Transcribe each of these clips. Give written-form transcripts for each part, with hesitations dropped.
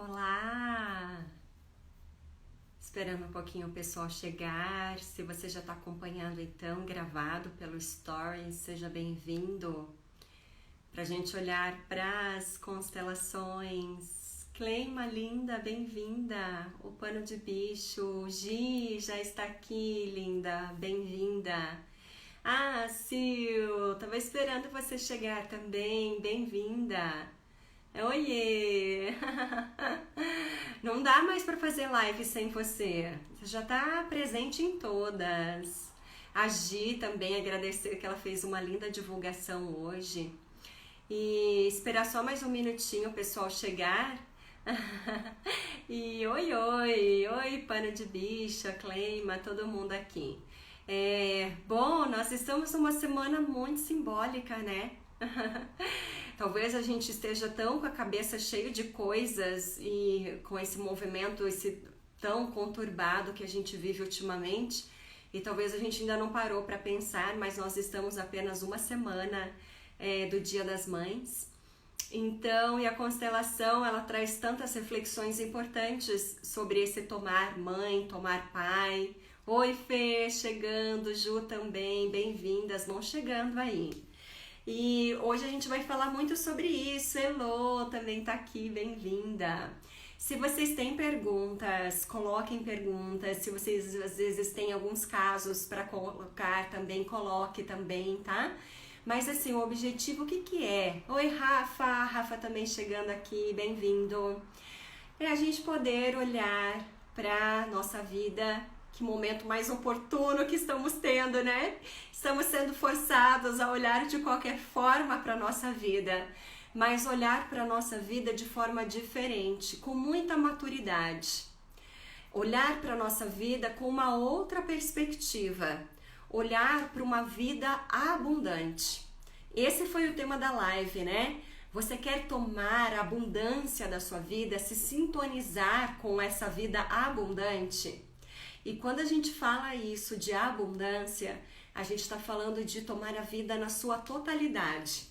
Olá! Esperando um pouquinho o pessoal chegar. Se você já está acompanhando então, gravado pelo Stories, seja bem-vindo para a gente olhar para as constelações. Cleima, linda, bem-vinda! O pano de bicho, Gi já está aqui, linda, bem-vinda! Ah, Sil, tava esperando você chegar também, bem-vinda! Oiê! Não dá mais para fazer live sem você. Você já está presente em todas. A Gi também agradecer que ela fez uma linda divulgação hoje. E esperar só mais um minutinho o pessoal chegar. E oi, pano de bicha, Cleima, todo mundo aqui. Bom, nós estamos numa semana muito simbólica, né? Talvez a gente esteja tão com a cabeça cheia de coisas e com esse movimento tão conturbado que a gente vive ultimamente, e talvez a gente ainda não parou para pensar, mas nós estamos apenas uma semana do Dia das Mães. Então, e a constelação, ela traz tantas reflexões importantes sobre esse tomar mãe, tomar pai. Oi, Fê, chegando, Ju também, bem-vindas, vão chegando aí. E hoje a gente vai falar muito sobre isso. Elô também tá aqui, bem-vinda. Se vocês têm perguntas, coloquem perguntas. Se vocês às vezes têm alguns casos para colocar também, coloque também, tá? Mas assim, o objetivo o que é? Oi, Rafa também chegando aqui, bem-vindo. É a gente poder olhar para nossa vida. Que momento mais oportuno que estamos tendo, né? Estamos sendo forçados a olhar de qualquer forma para a nossa vida, mas olhar para a nossa vida de forma diferente, com muita maturidade. Olhar para a nossa vida com uma outra perspectiva. Olhar para uma vida abundante. Esse foi o tema da live, né? Você quer tomar a abundância da sua vida, se sintonizar com essa vida abundante? E quando a gente fala isso de abundância, a gente está falando de tomar a vida na sua totalidade.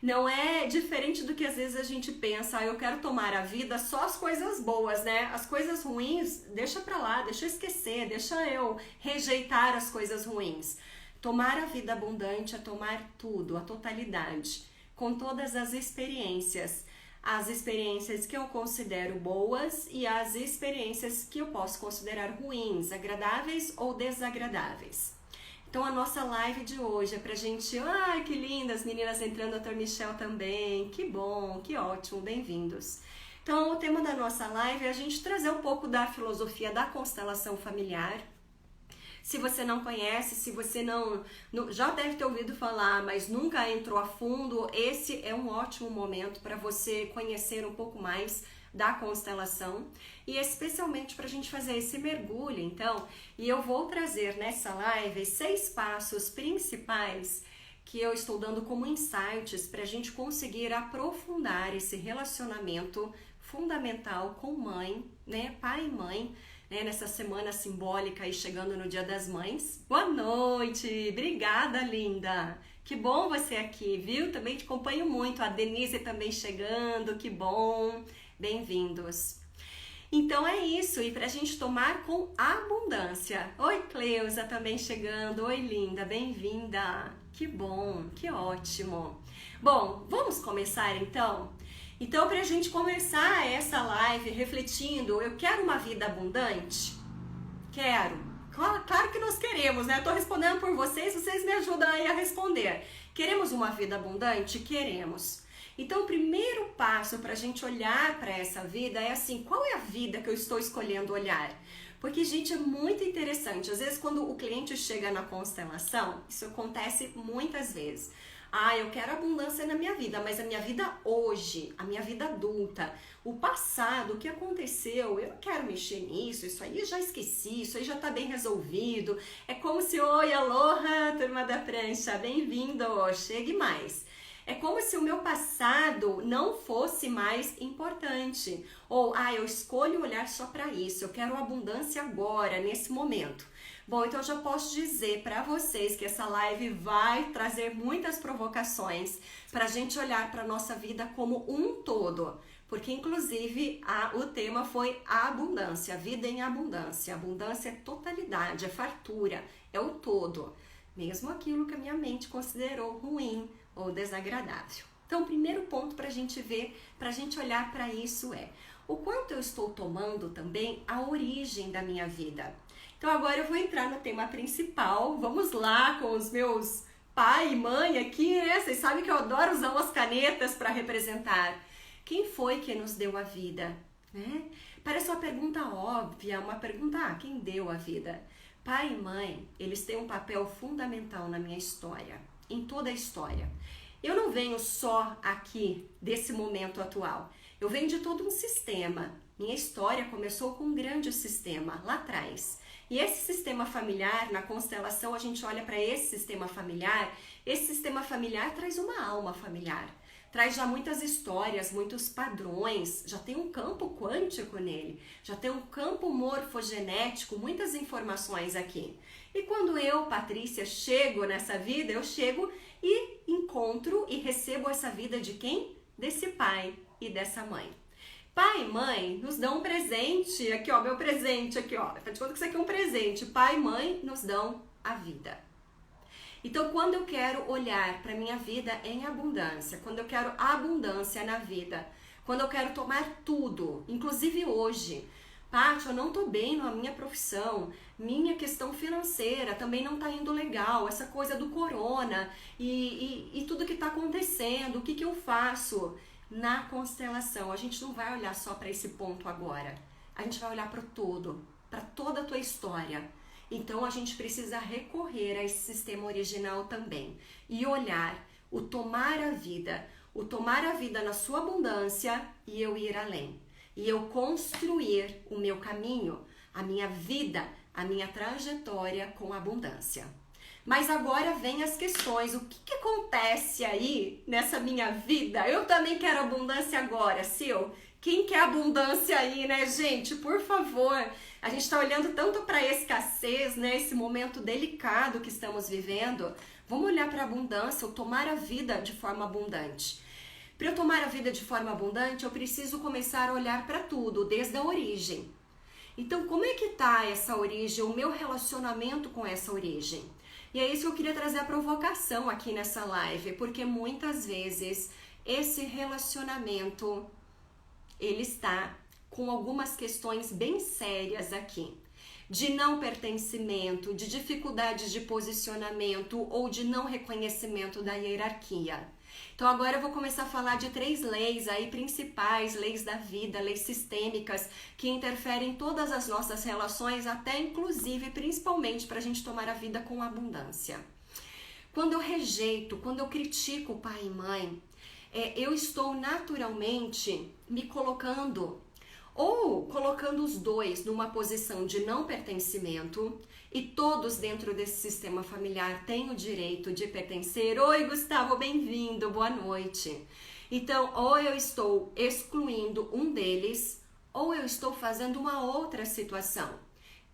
Não é diferente do que às vezes a gente pensa, eu quero tomar a vida só as coisas boas, né? As coisas ruins, deixa pra lá, deixa eu esquecer, deixa eu rejeitar as coisas ruins. Tomar a vida abundante é tomar tudo, a totalidade, com todas as experiências. As experiências que eu considero boas e as experiências que eu posso considerar ruins, agradáveis ou desagradáveis. Então a nossa live de hoje é pra gente... Ai, que linda, as meninas entrando, a Dr. Michelle também. Que bom, que ótimo, bem-vindos. Então o tema da nossa live é a gente trazer um pouco da filosofia da constelação familiar. Se você não conhece, se você não já deve ter ouvido falar, mas nunca entrou a fundo, esse é um ótimo momento para você conhecer um pouco mais da constelação e especialmente para a gente fazer esse mergulho, então. E eu vou trazer nessa live 6 passos principais que eu estou dando como insights para a gente conseguir aprofundar esse relacionamento fundamental com mãe, né, pai e mãe, nessa semana simbólica e chegando no Dia das Mães. Boa noite, obrigada, linda. Que bom você aqui, viu? Também te acompanho muito. A Denise também chegando, que bom. Bem-vindos. Então é isso, e pra gente tomar com abundância. Oi, Cleusa também chegando. Oi, linda, bem-vinda. Que bom, que ótimo. Bom, vamos começar então? Então, para a gente começar essa live refletindo, eu quero uma vida abundante? Quero. Claro que nós queremos, né? Eu tô respondendo por vocês, vocês me ajudam aí a responder. Queremos uma vida abundante? Queremos. Então, o primeiro passo para a gente olhar para essa vida é assim, qual é a vida que eu estou escolhendo olhar? Porque, gente, é muito interessante. Às vezes, quando o cliente chega na constelação, isso acontece muitas vezes. Ah, eu quero abundância na minha vida, mas a minha vida hoje, a minha vida adulta, o passado, o que aconteceu, eu não quero mexer nisso, isso aí eu já esqueci, isso aí já tá bem resolvido. É como se, oi, aloha, turma da prancha, bem-vindo, chegue mais. É como se o meu passado não fosse mais importante. Ou, eu escolho olhar só para isso, eu quero abundância agora, nesse momento. Bom, então eu já posso dizer para vocês que essa live vai trazer muitas provocações para a gente olhar para a nossa vida como um todo. Porque, inclusive, o tema foi a abundância, a vida em abundância. Abundância é totalidade, é fartura, é o todo. Mesmo aquilo que a minha mente considerou ruim ou desagradável. Então, o primeiro ponto para a gente ver, para a gente olhar para isso é o quanto eu estou tomando também a origem da minha vida. Então, agora eu vou entrar no tema principal. Vamos lá com os meus pai e mãe aqui, né? Vocês sabem que eu adoro usar umas canetas para representar. Quem foi que nos deu a vida? Né? Parece uma pergunta óbvia, uma pergunta, quem deu a vida? Pai e mãe, eles têm um papel fundamental na minha história, em toda a história. Eu não venho só aqui desse momento atual, eu venho de todo um sistema. Minha história começou com um grande sistema lá atrás. E esse sistema familiar, na constelação, a gente olha para esse sistema familiar traz uma alma familiar. Traz já muitas histórias, muitos padrões, já tem um campo quântico nele, já tem um campo morfogenético, muitas informações aqui. E quando eu, Patrícia, chego nessa vida, eu chego e encontro e recebo essa vida de quem? Desse pai e dessa mãe. Pai e mãe nos dão um presente, aqui ó, meu presente aqui ó, tá de conta que isso aqui é um presente. Pai e mãe nos dão a vida. Então, quando eu quero olhar para minha vida em abundância, quando eu quero abundância na vida, quando eu quero tomar tudo, inclusive hoje, Paty, eu não tô bem na minha profissão, minha questão financeira também não tá indo legal, essa coisa do corona e tudo que tá acontecendo, o que eu faço? Na constelação, a gente não vai olhar só para esse ponto agora, a gente vai olhar para o todo, para toda a tua história. Então, a gente precisa recorrer a esse sistema original também e olhar o tomar a vida na sua abundância e eu ir além. E eu construir o meu caminho, a minha vida, a minha trajetória com abundância. Mas agora vem as questões, o que acontece aí nessa minha vida? Eu também quero abundância agora, Sil. Quem quer abundância aí, né, gente? Por favor, a gente está olhando tanto para a escassez, né, esse momento delicado que estamos vivendo. Vamos olhar para a abundância, ou tomar a vida de forma abundante. Para eu tomar a vida de forma abundante, eu preciso começar a olhar para tudo, desde a origem. Então, como é que está essa origem, o meu relacionamento com essa origem? E é isso que eu queria trazer a provocação aqui nessa live, porque muitas vezes esse relacionamento, ele está com algumas questões bem sérias aqui. De não pertencimento, de dificuldades de posicionamento ou de não reconhecimento da hierarquia. Então agora eu vou começar a falar de 3 leis aí principais, leis da vida, leis sistêmicas, que interferem em todas as nossas relações, até inclusive, principalmente, para a gente tomar a vida com abundância. Quando eu rejeito, quando eu critico pai e mãe, eu estou naturalmente me colocando os dois numa posição de não pertencimento, e todos dentro desse sistema familiar têm o direito de pertencer. Oi, Gustavo, bem-vindo, boa noite. Então, ou eu estou excluindo um deles, ou eu estou fazendo uma outra situação.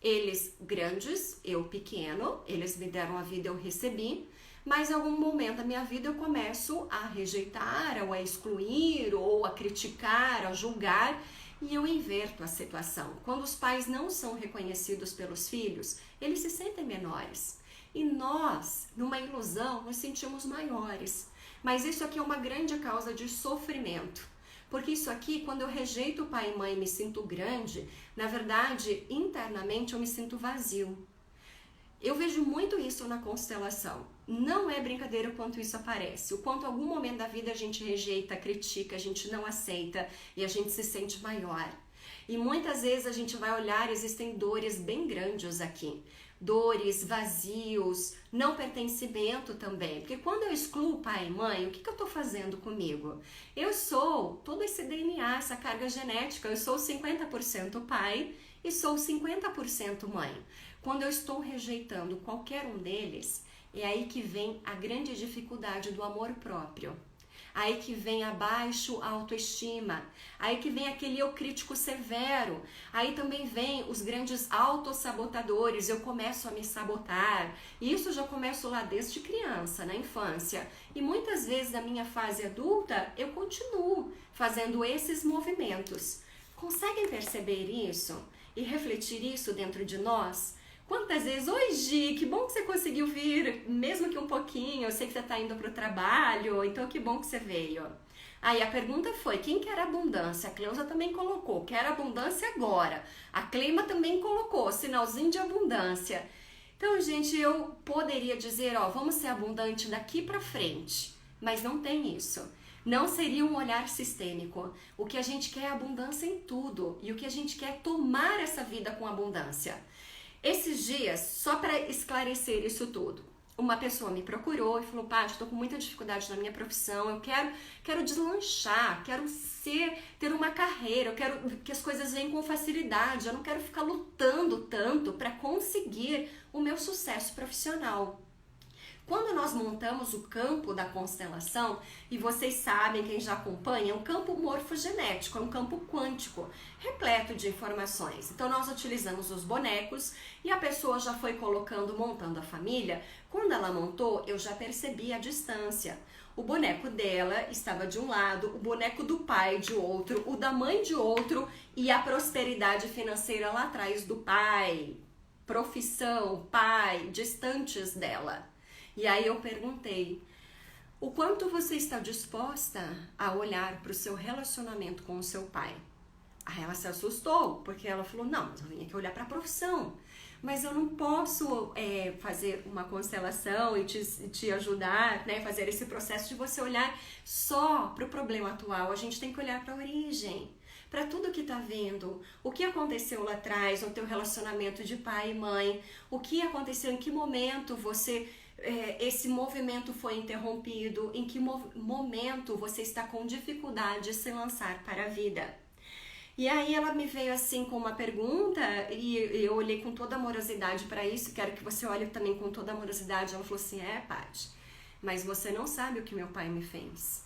Eles grandes, eu pequeno, eles me deram a vida, eu recebi, mas em algum momento da minha vida eu começo a rejeitar, ou a excluir, ou a criticar, a julgar, e eu inverto a situação. Quando os pais não são reconhecidos pelos filhos, eles se sentem menores. E nós, numa ilusão, nos sentimos maiores. Mas isso aqui é uma grande causa de sofrimento. Porque isso aqui, quando eu rejeito pai e mãe e me sinto grande, na verdade, internamente eu me sinto vazio. Eu vejo muito isso na constelação. Não é brincadeira o quanto isso aparece. O quanto em algum momento da vida a gente rejeita, critica, a gente não aceita e a gente se sente maior. E muitas vezes a gente vai olhar, existem dores bem grandes aqui. Dores, vazios, não pertencimento também. Porque quando eu excluo pai e mãe, o que eu estou fazendo comigo? Eu sou todo esse DNA, essa carga genética. Eu sou 50% pai e sou 50% mãe. Quando eu estou rejeitando qualquer um deles, é aí que vem a grande dificuldade do amor próprio. aí que vem a baixa autoestima, aí que vem aquele eu crítico severo, aí também vem os grandes autossabotadores, eu começo a me sabotar, e isso eu já começo lá desde criança, na infância, e muitas vezes na minha fase adulta eu continuo fazendo esses movimentos. Conseguem perceber isso e refletir isso dentro de nós? Quantas vezes, oi Gi, que bom que você conseguiu vir, mesmo que um pouquinho, eu sei que você está indo para o trabalho, então que bom que você veio. Aí a pergunta foi, quem quer abundância? A Cleusa também colocou, quer abundância agora. A Cleima também colocou, sinalzinho de abundância. Então, gente, eu poderia dizer, ó, vamos ser abundante daqui para frente, mas não tem isso. Não seria um olhar sistêmico. O que a gente quer é abundância em tudo, e o que a gente quer é tomar essa vida com abundância. Esses dias, só para esclarecer isso tudo, uma pessoa me procurou e falou, Paty, estou com muita dificuldade na minha profissão, eu quero deslanchar, quero ter uma carreira, eu quero que as coisas venham com facilidade, eu não quero ficar lutando tanto para conseguir o meu sucesso profissional. Quando nós montamos o campo da constelação, e vocês sabem, quem já acompanha, é um campo morfogenético, é um campo quântico, repleto de informações. Então nós utilizamos os bonecos e a pessoa já foi colocando, montando a família. Quando ela montou, eu já percebi a distância. O boneco dela estava de um lado, o boneco do pai de outro, o da mãe de outro e a prosperidade financeira lá atrás do pai, profissão, pai, distantes dela. E aí eu perguntei, o quanto você está disposta a olhar para o seu relacionamento com o seu pai? Aí ela se assustou, porque ela falou, não, mas eu vim aqui olhar para a profissão, mas eu não posso fazer uma constelação e te ajudar, né, fazer esse processo de você olhar só para o problema atual, a gente tem que olhar para a origem, para tudo que está vendo, o que aconteceu lá atrás no teu relacionamento de pai e mãe, o que aconteceu, em que momento esse movimento foi interrompido, em que momento você está com dificuldade de se lançar para a vida. E aí ela me veio assim com uma pergunta e eu olhei com toda amorosidade para isso, quero que você olhe também com toda amorosidade. Ela falou assim, Paty, mas você não sabe o que meu pai me fez,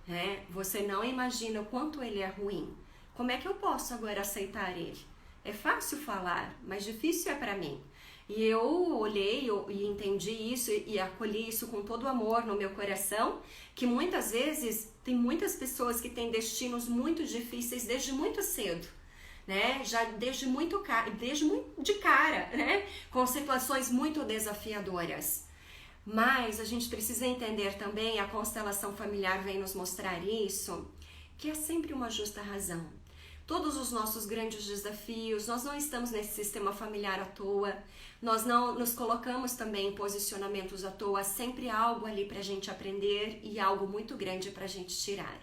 né? Você não imagina o quanto ele é ruim. Como é que eu posso agora aceitar ele? É fácil falar, mas difícil é para mim. E eu olhei e entendi isso e acolhi isso com todo o amor no meu coração, que muitas vezes tem muitas pessoas que têm destinos muito difíceis desde muito cedo, né? Já desde de cara, né? Com situações muito desafiadoras. Mas a gente precisa entender também, a constelação familiar vem nos mostrar isso, que é sempre uma justa razão. Todos os nossos grandes desafios, nós não estamos nesse sistema familiar à toa, nós não nos colocamos também em posicionamentos à toa, sempre algo ali para a gente aprender e algo muito grande para a gente tirar.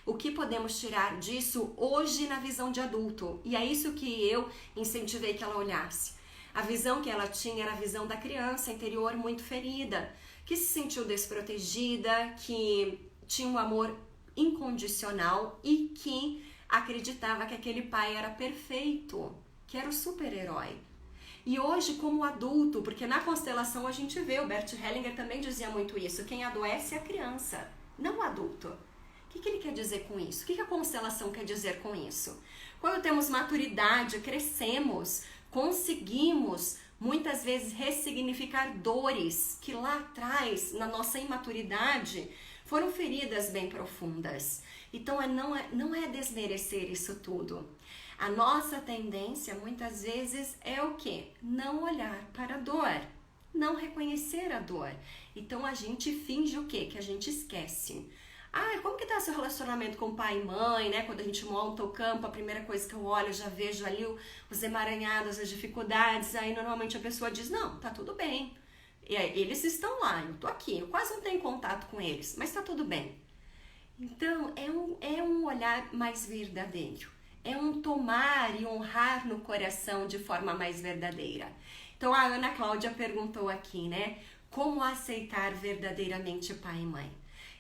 O que podemos tirar disso hoje na visão de adulto? E é isso que eu incentivei que ela olhasse. A visão que ela tinha era a visão da criança interior muito ferida, que se sentiu desprotegida, que tinha um amor incondicional e que acreditava que aquele pai era perfeito, que era o super-herói. E hoje, como adulto, porque na constelação a gente vê, o Bert Hellinger também dizia muito isso, quem adoece é a criança, não o adulto. O que ele quer dizer com isso? O que a constelação quer dizer com isso? Quando temos maturidade, crescemos, conseguimos muitas vezes ressignificar dores que lá atrás, na nossa imaturidade, foram feridas bem profundas. Então não é desmerecer isso tudo. A nossa tendência muitas vezes é o quê? Não olhar para a dor, não reconhecer a dor. Então a gente finge o quê? Que a gente esquece. Como que tá seu relacionamento com pai e mãe, né? Quando a gente monta o campo, a primeira coisa que eu olho, eu já vejo ali os emaranhados, as dificuldades. Aí normalmente a pessoa diz, não, tá tudo bem. E aí, eles estão lá, eu tô aqui, eu quase não tenho contato com eles, mas tá tudo bem. Então é um olhar mais verdadeiro. É um tomar e honrar no coração de forma mais verdadeira. Então a Ana Cláudia perguntou aqui, né? Como aceitar verdadeiramente pai e mãe?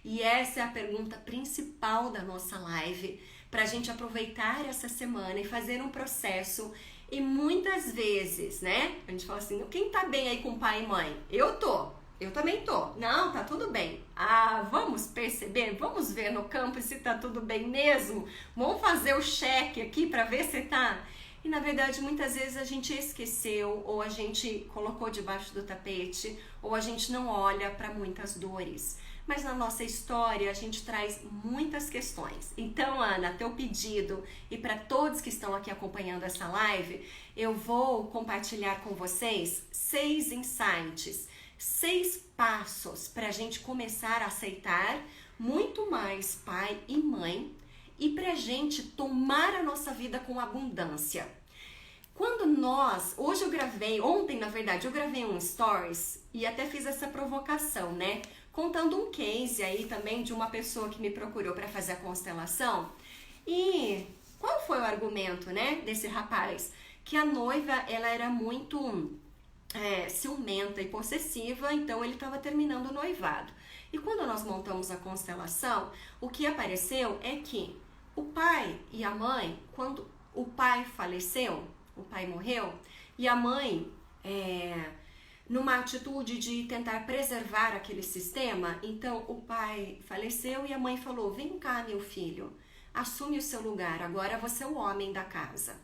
E essa é a pergunta principal da nossa live, para a gente aproveitar essa semana e fazer um processo. E muitas vezes, né? A gente fala assim, quem tá bem aí com pai e mãe? Eu tô. Eu também tô. Não, tá tudo bem. Ah, vamos perceber, vamos ver no campo se tá tudo bem mesmo. Vamos fazer o cheque aqui para ver se tá. E na verdade, muitas vezes a gente esqueceu, ou a gente colocou debaixo do tapete, ou a gente não olha para muitas dores. Mas na nossa história a gente traz muitas questões. Então, Ana, teu pedido, e para todos que estão aqui acompanhando essa live, eu vou compartilhar com vocês 6 insights, 6 passos para a gente começar a aceitar muito mais pai e mãe e para a gente tomar a nossa vida com abundância. Quando ontem na verdade, eu gravei um stories e até fiz essa provocação, né? Contando um case aí também de uma pessoa que me procurou para fazer a constelação. E qual foi o argumento, né, desse rapaz? Que a noiva, ela era muito ciumenta e possessiva, então ele estava terminando o noivado. E quando nós montamos a constelação, o que apareceu é que o pai e a mãe, quando o pai faleceu, o pai morreu, e a mãe, numa atitude de tentar preservar aquele sistema, então o pai faleceu e a mãe falou: vem cá, meu filho, assume o seu lugar, agora você é o homem da casa.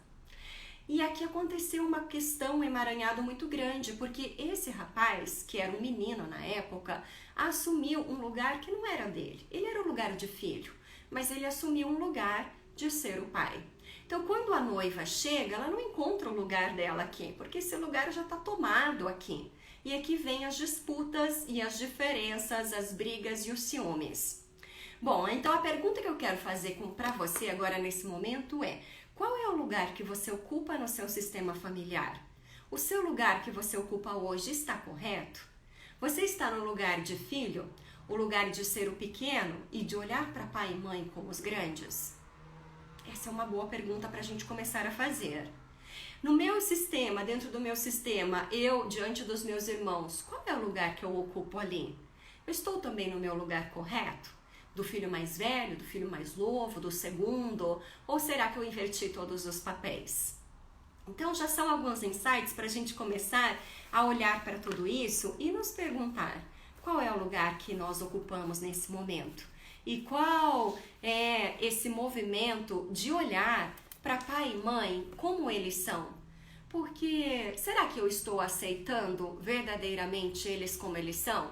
E aqui aconteceu uma questão, um emaranhado muito grande, porque esse rapaz, que era um menino na época, assumiu um lugar que não era dele. Ele era o lugar de filho, mas ele assumiu um lugar de ser o pai. Então, quando a noiva chega, ela não encontra o lugar dela aqui, porque esse lugar já está tomado aqui. E aqui vem as disputas e as diferenças, as brigas e os ciúmes. Bom, então a pergunta que eu quero fazer para você agora nesse momento é: qual é o lugar que você ocupa no seu sistema familiar? O seu lugar que você ocupa hoje está correto? Você está no lugar de filho, o lugar de ser o pequeno e de olhar para pai e mãe como os grandes? Essa é uma boa pergunta para a gente começar a fazer. No meu sistema, dentro do meu sistema, eu diante dos meus irmãos, qual é o lugar que eu ocupo ali? Eu estou também no meu lugar correto? Do filho mais velho, do filho mais novo, do segundo? Ou será que eu inverti todos os papéis? Então já são alguns insights para a gente começar a olhar para tudo isso e nos perguntar: qual é o lugar que nós ocupamos nesse momento? E qual é esse movimento de olhar para pai e mãe como eles são? Porque será que eu estou aceitando verdadeiramente eles como eles são?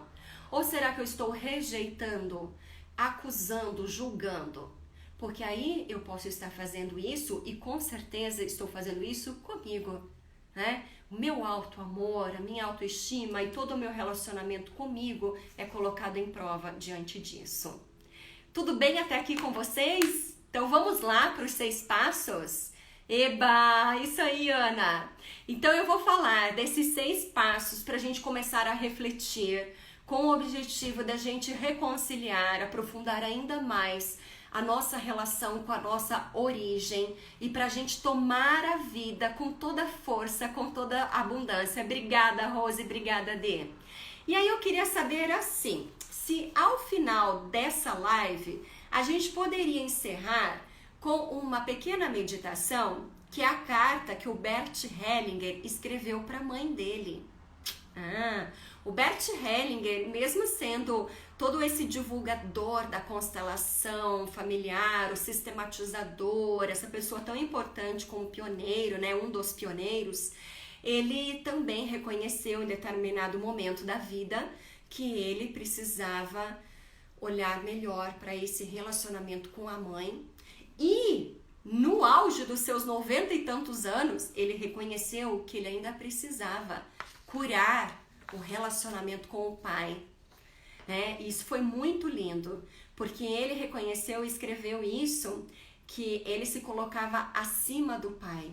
Ou será que eu estou rejeitando, acusando, julgando? Porque aí eu posso estar fazendo isso e com certeza estou fazendo isso comigo, né? O meu auto-amor, a minha autoestima e todo o meu relacionamento comigo é colocado em prova diante disso. Tudo bem até aqui com vocês? Então vamos lá para os 6 passos? Eba, isso aí, Ana! Então eu vou falar desses 6 passos para a gente começar a refletir com o objetivo da gente reconciliar, aprofundar ainda mais a nossa relação com a nossa origem e para a gente tomar a vida com toda a força, com toda a abundância. Obrigada, Rose, obrigada, Dê. E aí eu queria saber assim, se ao final dessa live a gente poderia encerrar com uma pequena meditação, que é a carta que o Bert Hellinger escreveu para a mãe dele. O Bert Hellinger, mesmo sendo todo esse divulgador da constelação familiar, o sistematizador, essa pessoa tão importante como pioneiro, né, um dos pioneiros, ele também reconheceu em determinado momento da vida que ele precisava olhar melhor para esse relacionamento com a mãe. E no auge dos seus 90 e tantos anos, ele reconheceu que ele ainda precisava curar o relacionamento com o pai, né? Isso foi muito lindo, porque ele reconheceu e escreveu isso, que ele se colocava acima do pai,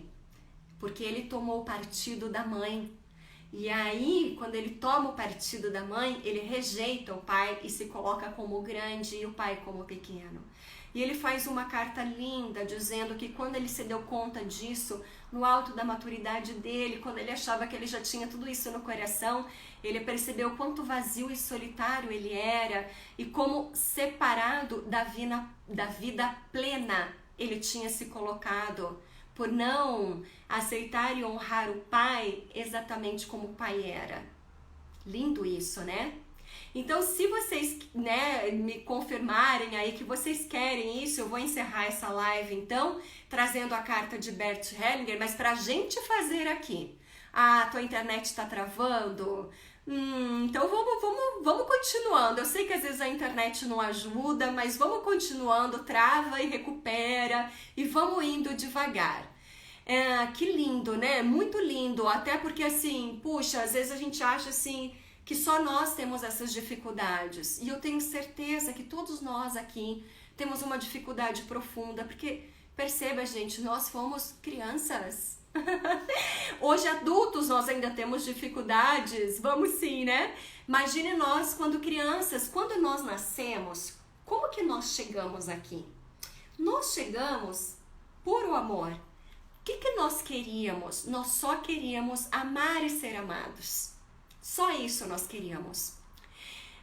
porque ele tomou o partido da mãe. E aí, quando ele toma o partido da mãe, ele rejeita o pai e se coloca como grande e o pai como pequeno. E ele faz uma carta linda dizendo que quando ele se deu conta disso, no alto da maturidade dele, quando ele achava que ele já tinha tudo isso no coração, ele percebeu quanto vazio e solitário ele era e como separado da vida plena ele tinha se colocado, por não aceitar e honrar o pai exatamente como o pai era. Lindo isso, né? Então, se vocês, né, me confirmarem aí que vocês querem isso, eu vou encerrar essa live, então, trazendo a carta de Bert Hellinger, mas pra gente fazer aqui. Ah, tua internet tá travando? Então vamos continuando. Eu sei que às vezes a internet não ajuda, mas vamos continuando, trava e recupera e vamos indo devagar. Que lindo, né? Muito lindo, até porque assim, puxa, às vezes a gente acha assim que só nós temos essas dificuldades. E eu tenho certeza que todos nós aqui temos uma dificuldade profunda, porque perceba, gente, nós fomos crianças. Hoje adultos nós ainda temos dificuldades, vamos sim, né? Imagine nós quando crianças, quando nós nascemos, como que nós chegamos aqui? Nós chegamos por o amor. O que nós queríamos? Nós só queríamos amar e ser amados. Só isso nós queríamos.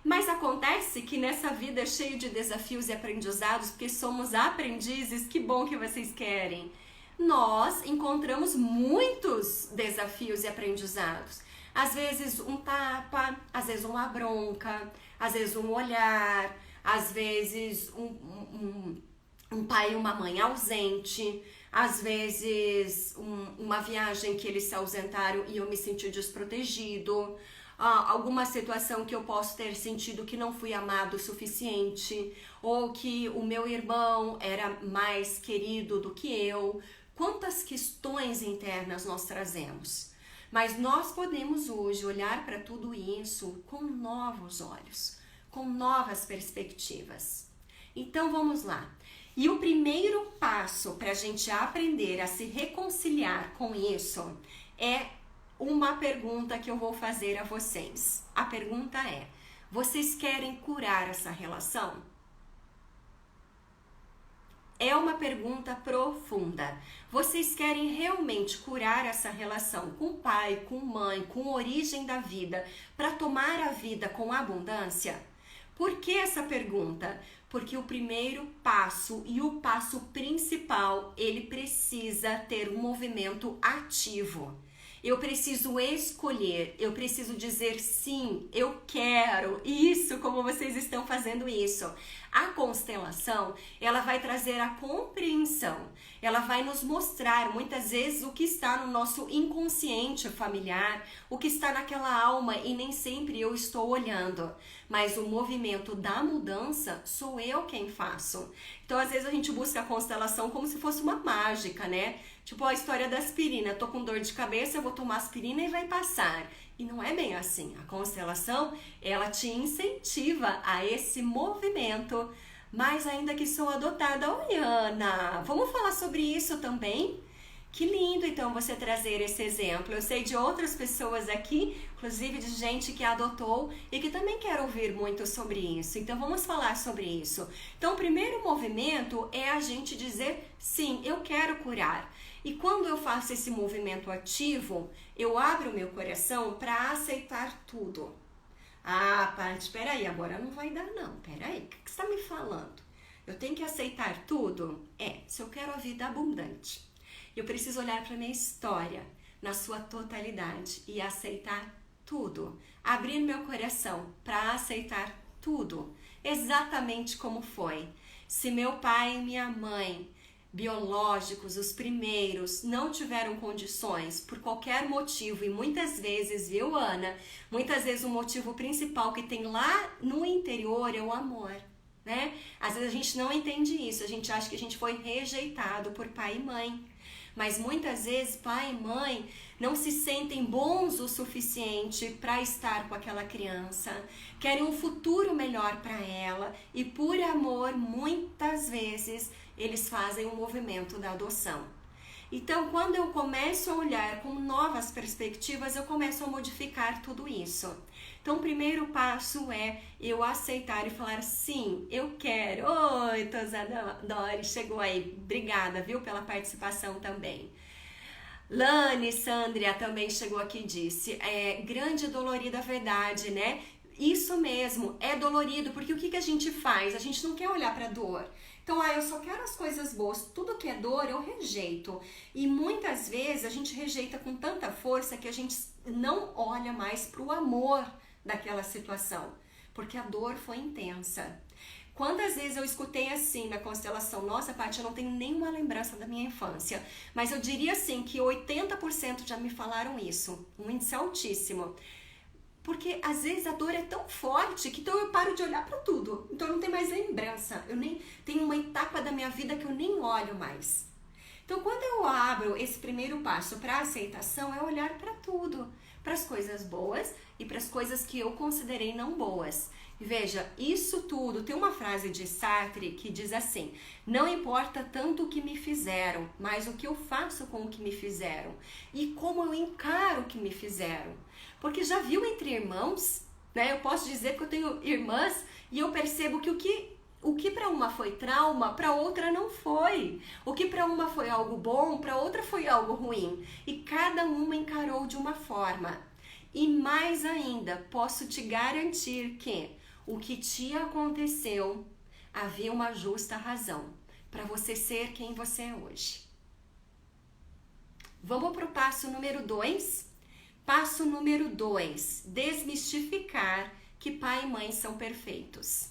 Mas acontece que nessa vida é cheio de desafios e aprendizados, porque somos aprendizes, que bom que vocês querem. Nós encontramos muitos desafios e aprendizados. Às vezes um tapa, às vezes uma bronca, às vezes um olhar, às vezes um pai e uma mãe ausente, às vezes uma viagem que eles se ausentaram e eu me senti desprotegido, alguma situação que eu posso ter sentido que não fui amado o suficiente, ou que o meu irmão era mais querido do que eu. Quantas questões internas nós trazemos, mas nós podemos hoje olhar para tudo isso com novos olhos, com novas perspectivas. Então vamos lá. E o primeiro passo para a gente aprender a se reconciliar com isso é uma pergunta que eu vou fazer a vocês. A pergunta é: vocês querem curar essa relação? É uma pergunta profunda. Vocês querem realmente curar essa relação com pai, com mãe, com origem da vida, para tomar a vida com abundância? Por que essa pergunta? Porque o primeiro passo e o passo principal, ele precisa ter um movimento ativo. Eu preciso escolher, eu preciso dizer sim, eu quero isso, como vocês estão fazendo isso. A constelação, ela vai trazer a compreensão, ela vai nos mostrar muitas vezes o que está no nosso inconsciente familiar, o que está naquela alma e nem sempre eu estou olhando. Mas o movimento da mudança sou eu quem faço. Então às vezes a gente busca a constelação como se fosse uma mágica, né? Tipo a história da aspirina, tô com dor de cabeça, eu vou tomar aspirina e vai passar. E não é bem assim. A constelação, ela te incentiva a esse movimento, mas ainda que sou adotada. Oi, Ana, vamos falar sobre isso também? Que lindo, então, você trazer esse exemplo. Eu sei de outras pessoas aqui, inclusive de gente que adotou e que também quer ouvir muito sobre isso. Então, vamos falar sobre isso. Então, o primeiro movimento é a gente dizer, sim, eu quero curar. E quando eu faço esse movimento ativo, eu abro o meu coração para aceitar tudo. Ah, Paty, peraí, agora não vai dar não. Peraí, o que você está me falando? Eu tenho que aceitar tudo? Se eu quero a vida abundante, eu preciso olhar para a minha história na sua totalidade e aceitar tudo. Abrir meu coração para aceitar tudo, exatamente como foi. Se meu pai e minha mãe biológicos, os primeiros, não tiveram condições por qualquer motivo, e muitas vezes, viu, Ana? Muitas vezes o motivo principal que tem lá no interior é o amor, né? Às vezes a gente não entende isso, a gente acha que a gente foi rejeitado por pai e mãe. Mas muitas vezes pai e mãe não se sentem bons o suficiente para estar com aquela criança, querem um futuro melhor para ela e por amor, muitas vezes, eles fazem o movimento da adoção. Então, quando eu começo a olhar com novas perspectivas, eu começo a modificar tudo isso. Então, o primeiro passo é eu aceitar e falar, sim, eu quero. Oi, Tosadori, chegou aí. Obrigada, viu, pela participação também. Lani, Sandria também chegou aqui e disse, grande e dolorida verdade, né? Isso mesmo, é dolorido, porque o que a gente faz? A gente não quer olhar para a dor. Então, eu só quero as coisas boas, tudo que é dor eu rejeito. E muitas vezes a gente rejeita com tanta força que a gente não olha mais para o amor daquela situação. porque a dor foi intensa. Quantas vezes eu escutei assim na constelação, nossa, Paty, eu não tenho nenhuma lembrança da minha infância, mas eu diria assim que 80% já me falaram isso, um índice altíssimo. Porque às vezes a dor é tão forte que então eu paro de olhar para tudo, então eu não tenho mais lembrança, eu nem tenho uma etapa da minha vida que eu nem olho mais. Então quando eu abro esse primeiro passo para a aceitação, é olhar para tudo, para as coisas boas e para as coisas que eu considerei não boas. Veja, isso tudo, tem uma frase de Sartre que diz assim: não importa tanto o que me fizeram, mas o que eu faço com o que me fizeram e como eu encaro o que me fizeram. Porque já viu entre irmãos, né? Eu posso dizer que eu tenho irmãs e eu percebo que o que para uma foi trauma, para outra não foi. O que para uma foi algo bom, para outra foi algo ruim. E cada uma encarou de uma forma. E mais ainda, posso te garantir que o que te aconteceu, havia uma justa razão para você ser quem você é hoje. Vamos para o passo número 2? Passo número 2, desmistificar que pai e mãe são perfeitos.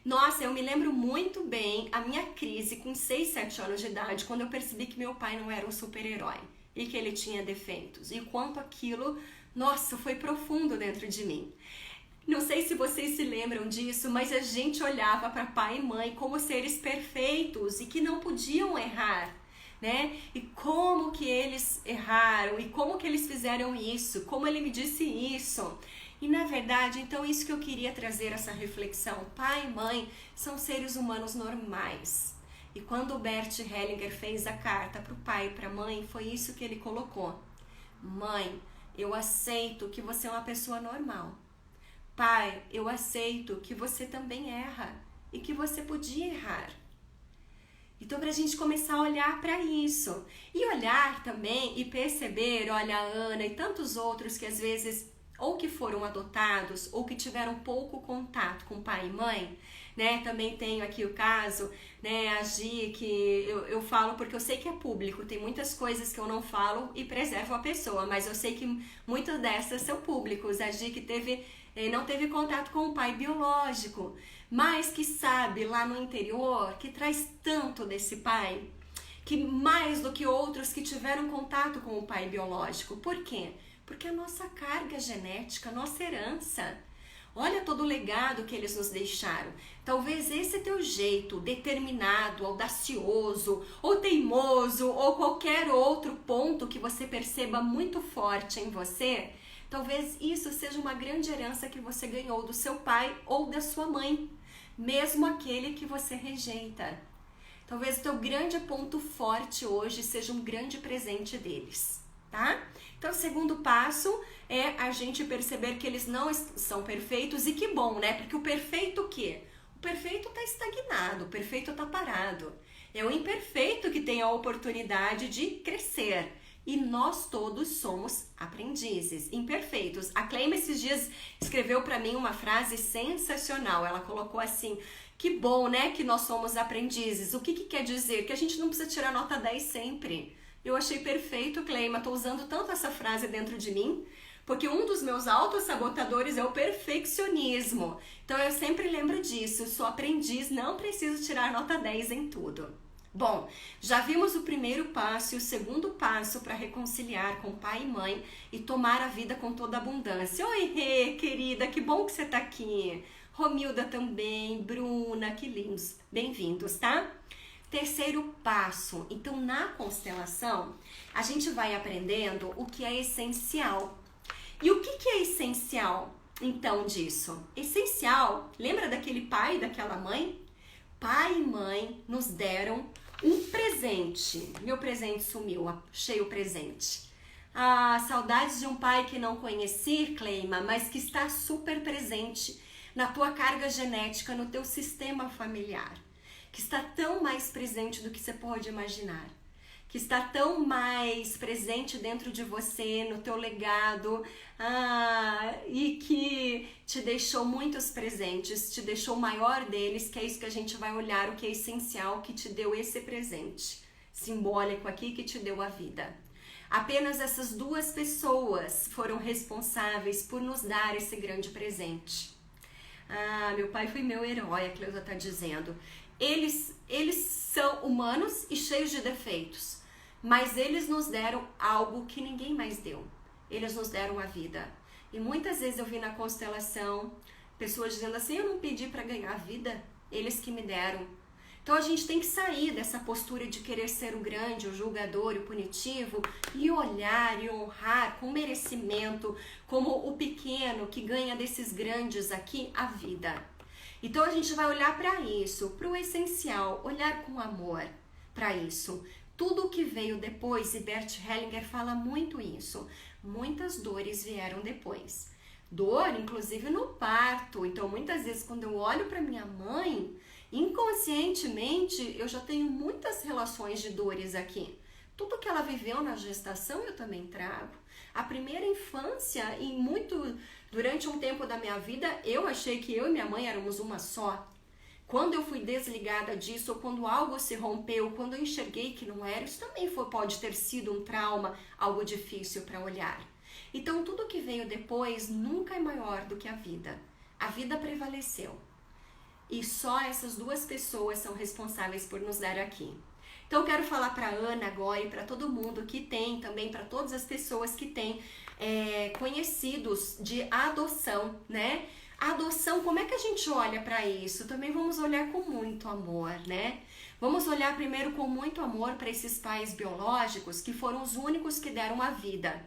Nossa, eu me lembro muito bem a minha crise com 6, 7 anos de idade, quando eu percebi que meu pai não era um super-herói e que ele tinha defeitos. E quanto aquilo, nossa, foi profundo dentro de mim. Não sei se vocês se lembram disso, mas a gente olhava para pai e mãe como seres perfeitos e que não podiam errar, né? E como que eles erraram, e como que eles fizeram isso, como ele me disse isso. E na verdade, então isso que eu queria trazer essa reflexão. Pai e mãe são seres humanos normais. E quando o Bert Hellinger fez a carta para o pai e para a mãe, foi isso que ele colocou. Mãe, eu aceito que você é uma pessoa normal. Pai, eu aceito que você também erra e que você podia errar. Então, para a gente começar a olhar para isso. E olhar também e perceber, olha, a Ana e tantos outros que às vezes ou que foram adotados ou que tiveram pouco contato com pai e mãe, né? Também tenho aqui o caso, né, a Gi, que eu falo porque eu sei que é público, tem muitas coisas que eu não falo e preservo a pessoa, mas eu sei que muitas dessas são públicos. A Gi que não teve contato com o pai biológico, mas que sabe lá no interior que traz tanto desse pai, que mais do que outros que tiveram contato com o pai biológico. Por quê? Porque a nossa carga genética, a nossa herança. Olha todo o legado que eles nos deixaram. Talvez esse teu jeito determinado, audacioso, ou teimoso, ou qualquer outro ponto que você perceba muito forte em você, talvez isso seja uma grande herança que você ganhou do seu pai ou da sua mãe, mesmo aquele que você rejeita. Talvez o teu grande ponto forte hoje seja um grande presente deles, tá? Então, o segundo passo é a gente perceber que eles não são perfeitos, e que bom, né? Porque o perfeito o quê? O perfeito está estagnado, o perfeito está parado. É o imperfeito que tem a oportunidade de crescer. E nós todos somos aprendizes, imperfeitos. A Cleima esses dias escreveu para mim uma frase sensacional. Ela colocou assim: que bom, né, que nós somos aprendizes. O que quer dizer? Que a gente não precisa tirar nota 10 sempre. Eu achei perfeito, Cleima. Estou usando tanto essa frase dentro de mim, porque um dos meus autossabotadores é o perfeccionismo. Então eu sempre lembro disso. Sou aprendiz, não preciso tirar nota 10 em tudo. Bom, já vimos o primeiro passo e o segundo passo para reconciliar com pai e mãe e tomar a vida com toda abundância. Oi, Rê, querida, que bom que você está aqui. Romilda também, Bruna, que lindos. Bem-vindos, tá? Terceiro passo. Então, na constelação, a gente vai aprendendo o que é essencial. E o que é essencial, então, disso? Essencial, lembra daquele pai e daquela mãe? Pai e mãe nos deram um presente. Meu presente sumiu, achei o presente. Saudades de um pai que não conheci, Cleima, mas que está super presente na tua carga genética, no teu sistema familiar. Que está tão mais presente do que você pode imaginar. Que está tão mais presente dentro de você, no teu legado, e que te deixou muitos presentes, te deixou o maior deles, que é isso que a gente vai olhar, o que é essencial, que te deu esse presente simbólico aqui, que te deu a vida. Apenas essas duas pessoas foram responsáveis por nos dar esse grande presente. Ah, meu pai foi meu herói, a Cleusa tá dizendo. Eles são humanos e cheios de defeitos, mas eles nos deram algo que ninguém mais deu. Eles nos deram a vida. E muitas vezes eu vi na constelação pessoas dizendo assim, eu não pedi para ganhar a vida, eles que me deram. Então a gente tem que sair dessa postura de querer ser o grande, o julgador, o punitivo e olhar e honrar com merecimento, como o pequeno que ganha desses grandes aqui a vida. Então a gente vai olhar para isso, para o essencial, olhar com amor para isso. Tudo o que veio depois, e Bert Hellinger fala muito isso, muitas dores vieram depois. Dor, inclusive no parto. Então muitas vezes quando eu olho para minha mãe, inconscientemente eu já tenho muitas relações de dores aqui. Tudo que ela viveu na gestação eu também trago. A primeira infância e durante um tempo da minha vida eu achei que eu e minha mãe éramos uma só. Quando eu fui desligada disso, ou quando algo se rompeu, quando eu enxerguei que não era, isso também pode ter sido um trauma, algo difícil para olhar. Então tudo que veio depois nunca é maior do que a vida. A vida prevaleceu. E só essas duas pessoas são responsáveis por nos dar aqui. Então eu quero falar para Ana agora e para todo mundo que tem, também para todas as pessoas que têm conhecidos de adoção, né? A adoção, como é que a gente olha para isso? Também vamos olhar com muito amor, né? Vamos olhar primeiro com muito amor para esses pais biológicos que foram os únicos que deram a vida.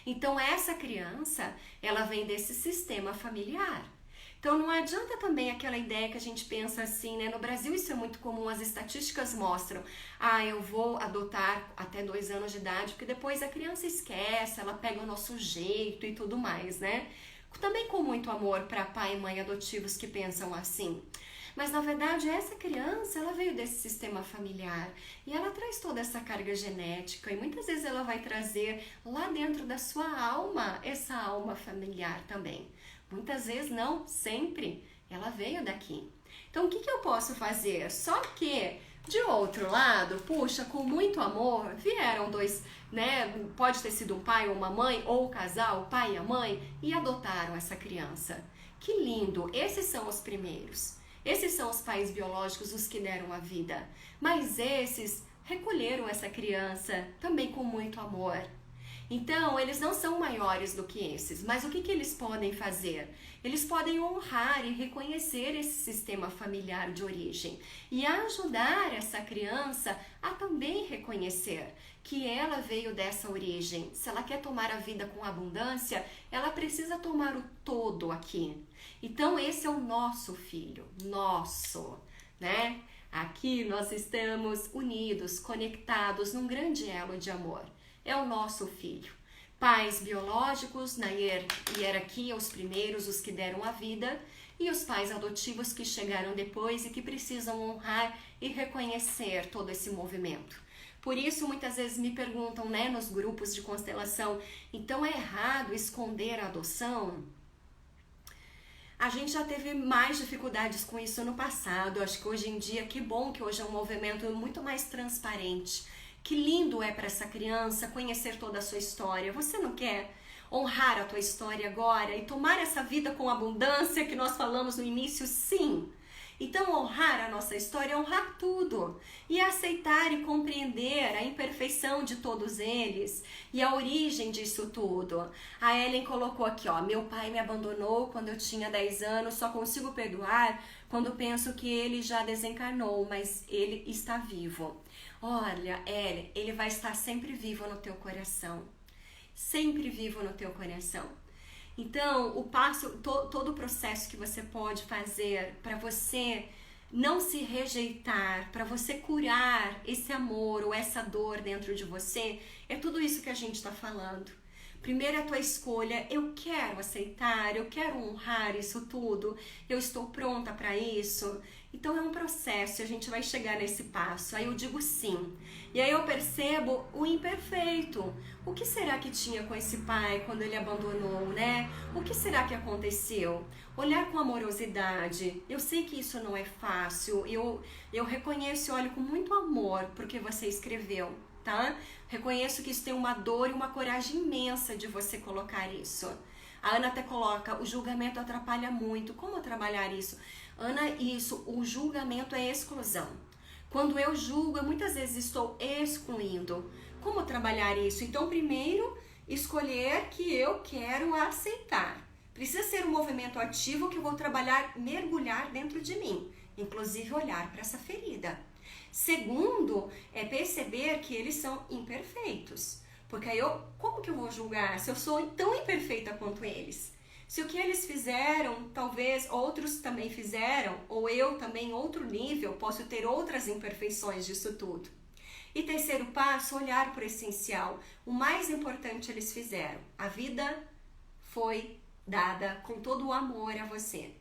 Então essa criança, ela vem desse sistema familiar. Então não adianta também aquela ideia que a gente pensa assim, né? No Brasil isso é muito comum, as estatísticas mostram. Ah, eu vou adotar até 2 anos de idade, porque depois a criança esquece, ela pega o nosso jeito e tudo mais, né? Também com muito amor para pai e mãe adotivos que pensam assim. Mas na verdade essa criança, ela veio desse sistema familiar e ela traz toda essa carga genética e muitas vezes ela vai trazer lá dentro da sua alma, essa alma familiar também. Muitas vezes não, sempre, ela veio daqui. Então o que eu posso fazer? Só que, de outro lado, puxa, com muito amor, vieram dois, né? Pode ter sido um pai ou uma mãe, ou o casal, o pai e a mãe, e adotaram essa criança. Que lindo! Esses são os primeiros. Esses são os pais biológicos, os que deram a vida. Mas esses recolheram essa criança também com muito amor. Então, eles não são maiores do que esses, mas o que eles podem fazer? Eles podem honrar e reconhecer esse sistema familiar de origem e ajudar essa criança a também reconhecer que ela veio dessa origem. Se ela quer tomar a vida com abundância, ela precisa tomar o todo aqui. Então, esse é o nosso filho, nosso, né? Aqui nós estamos unidos, conectados num grande elo de amor. É o nosso filho. Pais biológicos, na hierarquia, os primeiros, os que deram a vida, e os pais adotivos que chegaram depois e que precisam honrar e reconhecer todo esse movimento. Por isso, muitas vezes me perguntam, né, nos grupos de constelação, então é errado esconder a adoção? A gente já teve mais dificuldades com isso no passado. Acho que hoje em dia, que bom que hoje é um movimento muito mais transparente. Que lindo é para essa criança conhecer toda a sua história. Você não quer honrar a tua história agora e tomar essa vida com abundância que nós falamos no início? Sim. Então, honrar a nossa história é honrar tudo e aceitar e compreender a imperfeição de todos eles e a origem disso tudo. A Ellen colocou aqui, ó, meu pai me abandonou quando eu tinha 10 anos, só consigo perdoar quando penso que ele já desencarnou, mas ele está vivo. Olha, Ellen, ele vai estar sempre vivo no teu coração, sempre vivo no teu coração. Então, todo o processo que você pode fazer para você não se rejeitar, para você curar esse amor ou essa dor dentro de você, é tudo isso que a gente está falando. Primeiro é a tua escolha, eu quero aceitar, eu quero honrar isso tudo, eu estou pronta para isso. Então é um processo, a gente vai chegar nesse passo. Aí eu digo sim. E aí eu percebo o imperfeito. O que será que tinha com esse pai quando ele abandonou, né? O que será que aconteceu? Olhar com amorosidade. Eu sei que isso não é fácil. Eu reconheço e olho com muito amor porque você escreveu, tá? Reconheço que isso tem uma dor e uma coragem imensa de você colocar isso. A Ana até coloca, o julgamento atrapalha muito. Como trabalhar isso? Ana, isso, o julgamento é exclusão. Quando eu julgo, eu muitas vezes estou excluindo. Como trabalhar isso? Então, primeiro, escolher que eu quero aceitar. Precisa ser um movimento ativo que eu vou trabalhar, mergulhar dentro de mim. Inclusive, olhar para essa ferida. Segundo, é perceber que eles são imperfeitos. Porque aí como que eu vou julgar se eu sou tão imperfeita quanto eles? Se o que eles fizeram, talvez outros também fizeram, ou eu também em outro nível, posso ter outras imperfeições disso tudo. E terceiro passo, olhar para o essencial. O mais importante eles fizeram. A vida foi dada com todo o amor a você.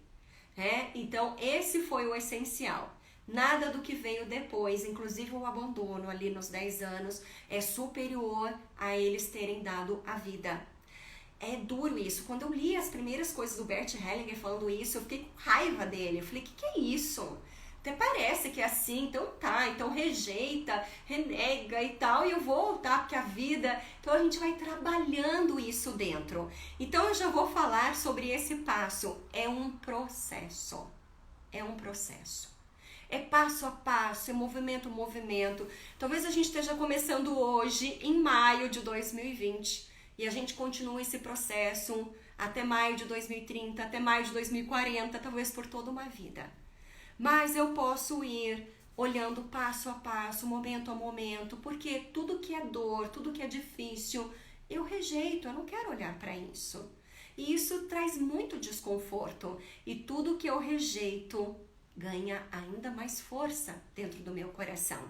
Então, esse foi o essencial. Nada do que veio depois, inclusive o abandono ali nos 10 anos, é superior a eles terem dado a vida. É duro isso. Quando eu li as primeiras coisas do Bert Hellinger falando isso, eu fiquei com raiva dele. Eu falei, que é isso? Até parece que é assim, então tá, então rejeita, renega e tal, e eu vou voltar porque a vida... Então a gente vai trabalhando isso dentro. Então eu já vou falar sobre esse passo. É um processo. É um processo. É passo a passo, é movimento a movimento. Talvez a gente esteja começando hoje, em maio de 2020, e a gente continua esse processo até maio de 2030, até maio de 2040, talvez por toda uma vida. Mas eu posso ir olhando passo a passo, momento a momento, porque tudo que é dor, tudo que é difícil, eu rejeito, eu não quero olhar para isso. E isso traz muito desconforto. E tudo que eu rejeito ganha ainda mais força dentro do meu coração.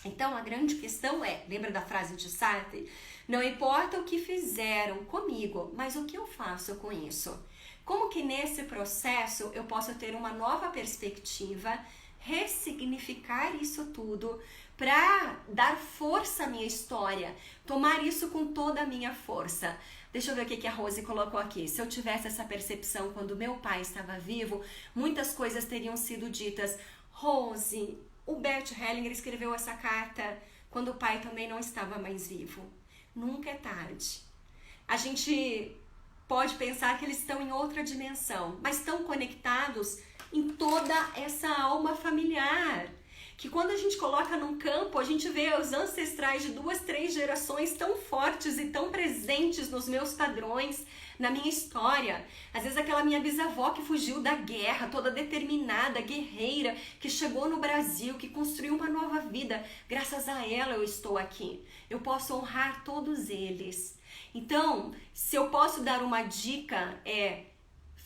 Então, a grande questão é, lembra da frase de Sartre? Não importa o que fizeram comigo, mas o que eu faço com isso? Como que nesse processo eu posso ter uma nova perspectiva, ressignificar isso tudo para dar força à minha história, tomar isso com toda a minha força. Deixa eu ver o que a Rose colocou aqui. Se eu tivesse essa percepção quando meu pai estava vivo, muitas coisas teriam sido ditas. Rose, o Bert Hellinger escreveu essa carta quando o pai também não estava mais vivo. Nunca é tarde. A gente pode pensar que eles estão em outra dimensão, mas estão conectados em toda essa alma familiar. Que quando a gente coloca num campo, a gente vê os ancestrais de 2, 3 gerações tão fortes e tão presentes nos meus padrões, na minha história. Às vezes aquela minha bisavó que fugiu da guerra, toda determinada, guerreira, que chegou no Brasil, que construiu uma nova vida. Graças a ela eu estou aqui. Eu posso honrar todos eles. Então, se eu posso dar uma dica,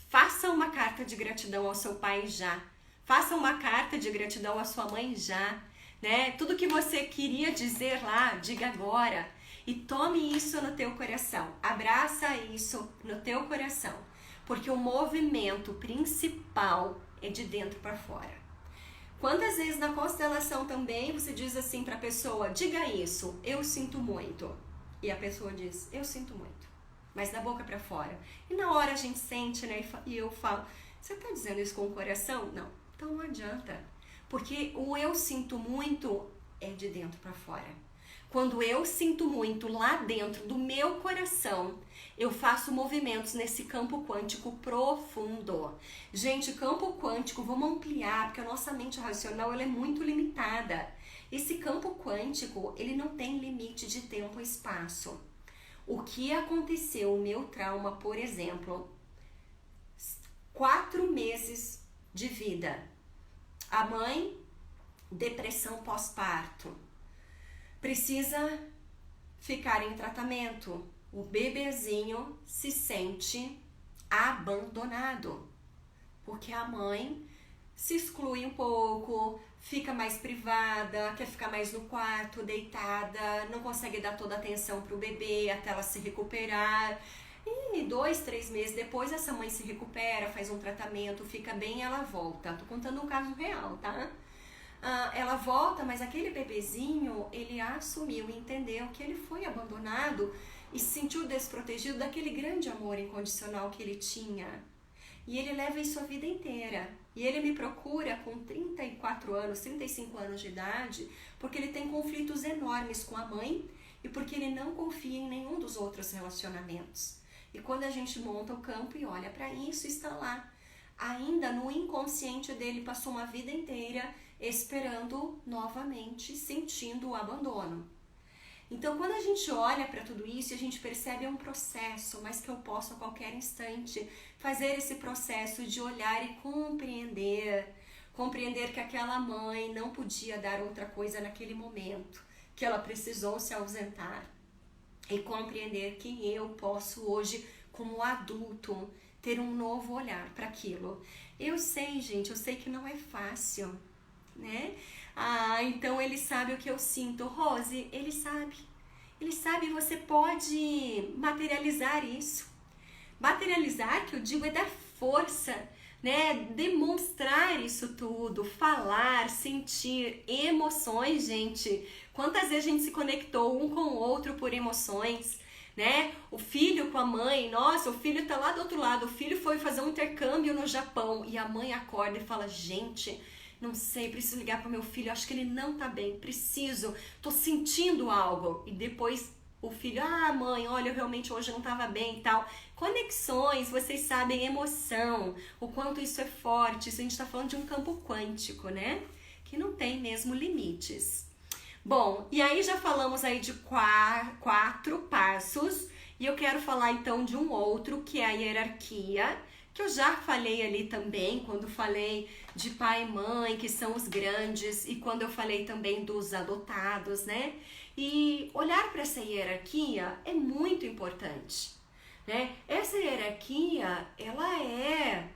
faça uma carta de gratidão ao seu pai já. Faça uma carta de gratidão à sua mãe já, né? Tudo que você queria dizer lá, diga agora. E tome isso no teu coração. Abraça isso no teu coração. Porque o movimento principal é de dentro para fora. Quantas vezes na constelação também você diz assim para a pessoa, diga isso, eu sinto muito. E a pessoa diz, eu sinto muito. Mas da boca para fora. E na hora a gente sente, né? E eu falo, você está dizendo isso com o coração? Não. Então não adianta, porque o eu sinto muito é de dentro para fora. Quando eu sinto muito lá dentro do meu coração, eu faço movimentos nesse campo quântico profundo. Gente, campo quântico, vamos ampliar, porque a nossa mente racional ela é muito limitada. Esse campo quântico, ele não tem limite de tempo e espaço. O que aconteceu, o meu trauma, por exemplo, 4 meses de vida. A mãe, depressão pós-parto. Precisa ficar em tratamento. O bebezinho se sente abandonado. Porque a mãe se exclui um pouco, fica mais privada, quer ficar mais no quarto, deitada, não consegue dar toda a atenção para o bebê até ela se recuperar. E 2, 3 meses depois essa mãe se recupera, faz um tratamento, fica bem e ela volta. Tô contando um caso real, tá? Ela volta, mas aquele bebezinho, ele assumiu e entendeu que ele foi abandonado e se sentiu desprotegido daquele grande amor incondicional que ele tinha. E ele leva isso a vida inteira. E ele me procura com 34 anos, 35 anos de idade, porque ele tem conflitos enormes com a mãe e porque ele não confia em nenhum dos outros relacionamentos. E quando a gente monta o campo e olha para isso, está lá. Ainda no inconsciente dele, passou uma vida inteira esperando novamente, sentindo o abandono. Então, quando a gente olha para tudo isso, a gente percebe um processo, mas que eu posso a qualquer instante fazer esse processo de olhar e compreender que aquela mãe não podia dar outra coisa naquele momento, que ela precisou se ausentar, e compreender que eu posso hoje, como adulto, ter um novo olhar para aquilo. Eu sei, gente, eu sei que não é fácil, né? Então ele sabe o que eu sinto. Rose, ele sabe. Ele sabe, e você pode materializar isso. Materializar, que eu digo, é dar força, né? Demonstrar isso tudo, falar, sentir emoções, gente. Quantas vezes a gente se conectou um com o outro por emoções, né? O filho com a mãe, nossa, o filho tá lá do outro lado, o filho foi fazer um intercâmbio no Japão e a mãe acorda e fala, gente, não sei, preciso ligar pro meu filho, acho que ele não tá bem, tô sentindo algo. E depois o filho, mãe, olha, eu realmente hoje não tava bem e tal. Conexões, vocês sabem, emoção, o quanto isso é forte, isso a gente tá falando de um campo quântico, né? Que não tem mesmo limites. Bom, e aí já falamos aí de 4 passos, e eu quero falar então de um outro, que é a hierarquia, que eu já falei ali também, quando falei de pai e mãe, que são os grandes, e quando eu falei também dos adotados, né? E olhar para essa hierarquia é muito importante, né? Essa hierarquia, ela é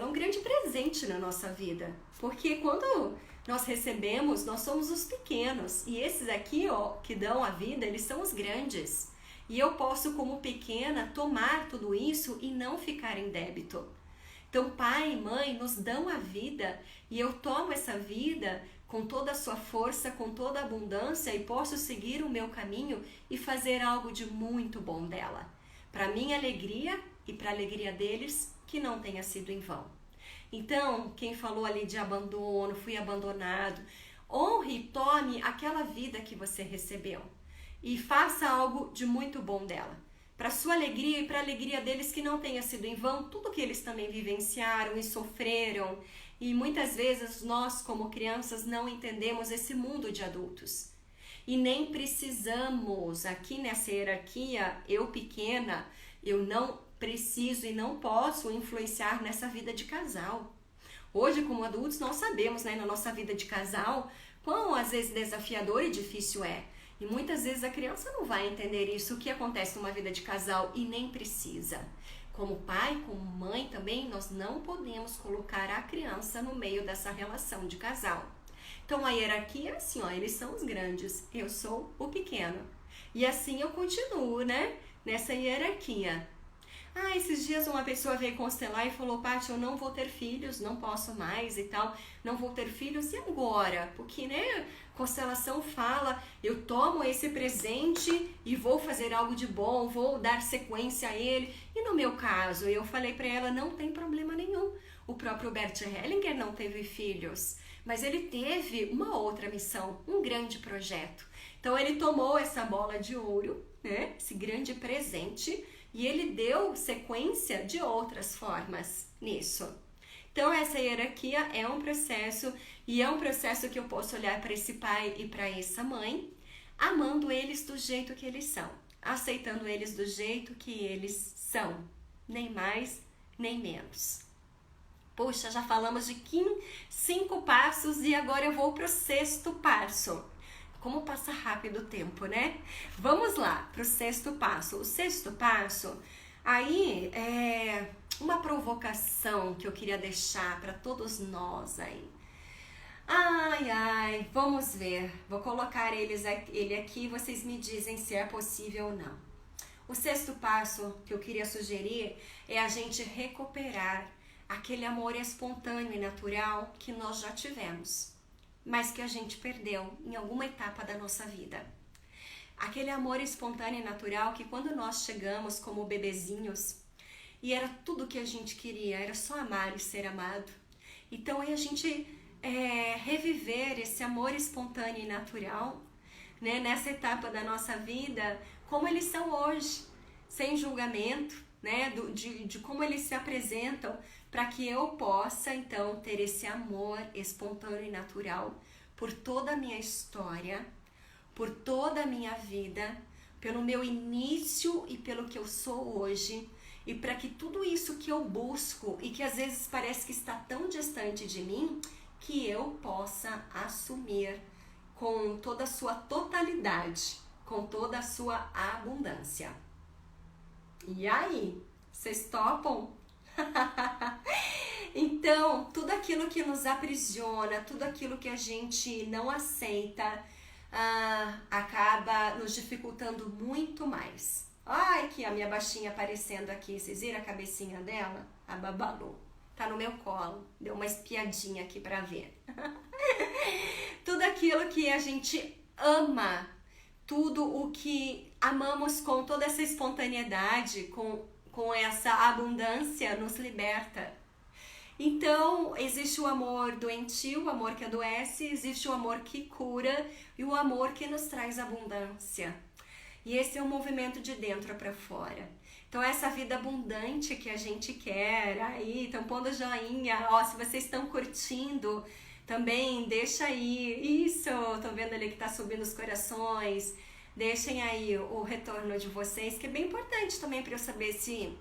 um grande presente na nossa vida, porque quando nós recebemos, nós somos os pequenos, e esses aqui, ó, que dão a vida, eles são os grandes. E eu posso, como pequena, tomar tudo isso e não ficar em débito. Então, pai e mãe nos dão a vida e eu tomo essa vida com toda a sua força, com toda a abundância e posso seguir o meu caminho e fazer algo de muito bom dela. Para minha alegria e para a alegria deles, que não tenha sido em vão. Então, quem falou ali de abandono, fui abandonado, honre e tome aquela vida que você recebeu e faça algo de muito bom dela. Para sua alegria e para a alegria deles, que não tenha sido em vão tudo que eles também vivenciaram e sofreram. E muitas vezes nós, como crianças, não entendemos esse mundo de adultos. E nem precisamos, aqui nessa hierarquia, eu pequena, eu não preciso e não posso influenciar nessa vida de casal. Hoje, como adultos, nós sabemos, né, na nossa vida de casal, quão às vezes desafiador e difícil é. E muitas vezes a criança não vai entender isso, o que acontece numa vida de casal, e nem precisa. Como pai, como mãe também, nós não podemos colocar a criança no meio dessa relação de casal. Então a hierarquia é assim, ó, eles são os grandes, eu sou o pequeno. E assim eu continuo, né, nessa hierarquia. Esses dias uma pessoa veio constelar e falou, Paty, eu não vou ter filhos, não posso mais e tal, não vou ter filhos, e agora? Porque, né, constelação fala, eu tomo esse presente e vou fazer algo de bom, vou dar sequência a ele. E no meu caso, eu falei para ela, não tem problema nenhum. O próprio Bert Hellinger não teve filhos, mas ele teve uma outra missão, um grande projeto. Então ele tomou essa bola de ouro, né, esse grande presente, e ele deu sequência de outras formas nisso. Então essa hierarquia é um processo, e é um processo que eu posso olhar para esse pai e para essa mãe, amando eles do jeito que eles são, aceitando eles do jeito que eles são, nem mais, nem menos. Puxa, já falamos de 5 passos e agora eu vou para o 6º passo. Como passa rápido o tempo, né? Vamos lá para o 6º passo. O 6º passo, aí é uma provocação que eu queria deixar para todos nós aí. Vamos ver. Vou colocar ele aqui, vocês me dizem se é possível ou não. O 6º passo que eu queria sugerir é a gente recuperar aquele amor espontâneo e natural que nós já tivemos, mas que a gente perdeu em alguma etapa da nossa vida. Aquele amor espontâneo e natural que quando nós chegamos como bebezinhos, e era tudo que a gente queria, era só amar e ser amado. Então aí a gente reviver esse amor espontâneo e natural, né, nessa etapa da nossa vida, como eles são hoje. sem julgamento, né, de como eles se apresentam, para que eu possa então ter esse amor espontâneo e natural por toda a minha história, por toda a minha vida, pelo meu início e pelo que eu sou hoje, e para que tudo isso que eu busco e que às vezes parece que está tão distante de mim, que eu possa assumir com toda a sua totalidade, com toda a sua abundância. E aí, vocês topam? Então, tudo aquilo que nos aprisiona, tudo aquilo que a gente não aceita, acaba nos dificultando muito mais. Ai, aqui a minha baixinha aparecendo aqui, vocês viram a cabecinha dela? A Babalu. Tá no meu colo, deu uma espiadinha aqui pra ver. Tudo aquilo que a gente ama, tudo o que amamos com toda essa espontaneidade, com essa abundância, nos liberta. Então, existe o amor doentio, o amor que adoece, existe o amor que cura e o amor que nos traz abundância. E esse é um movimento de dentro para fora. Então, essa vida abundante que a gente quer, aí, estão pondo joinha, ó, se vocês estão curtindo, também deixa aí, isso, tô vendo ali que tá subindo os corações, deixem aí o retorno de vocês, que é bem importante também para eu saber se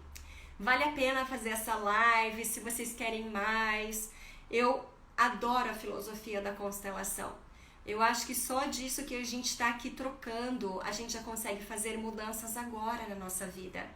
vale a pena fazer essa live, se vocês querem mais. Eu adoro a filosofia da constelação. Eu acho que só disso que a gente está aqui trocando, a gente já consegue fazer mudanças agora na nossa vida.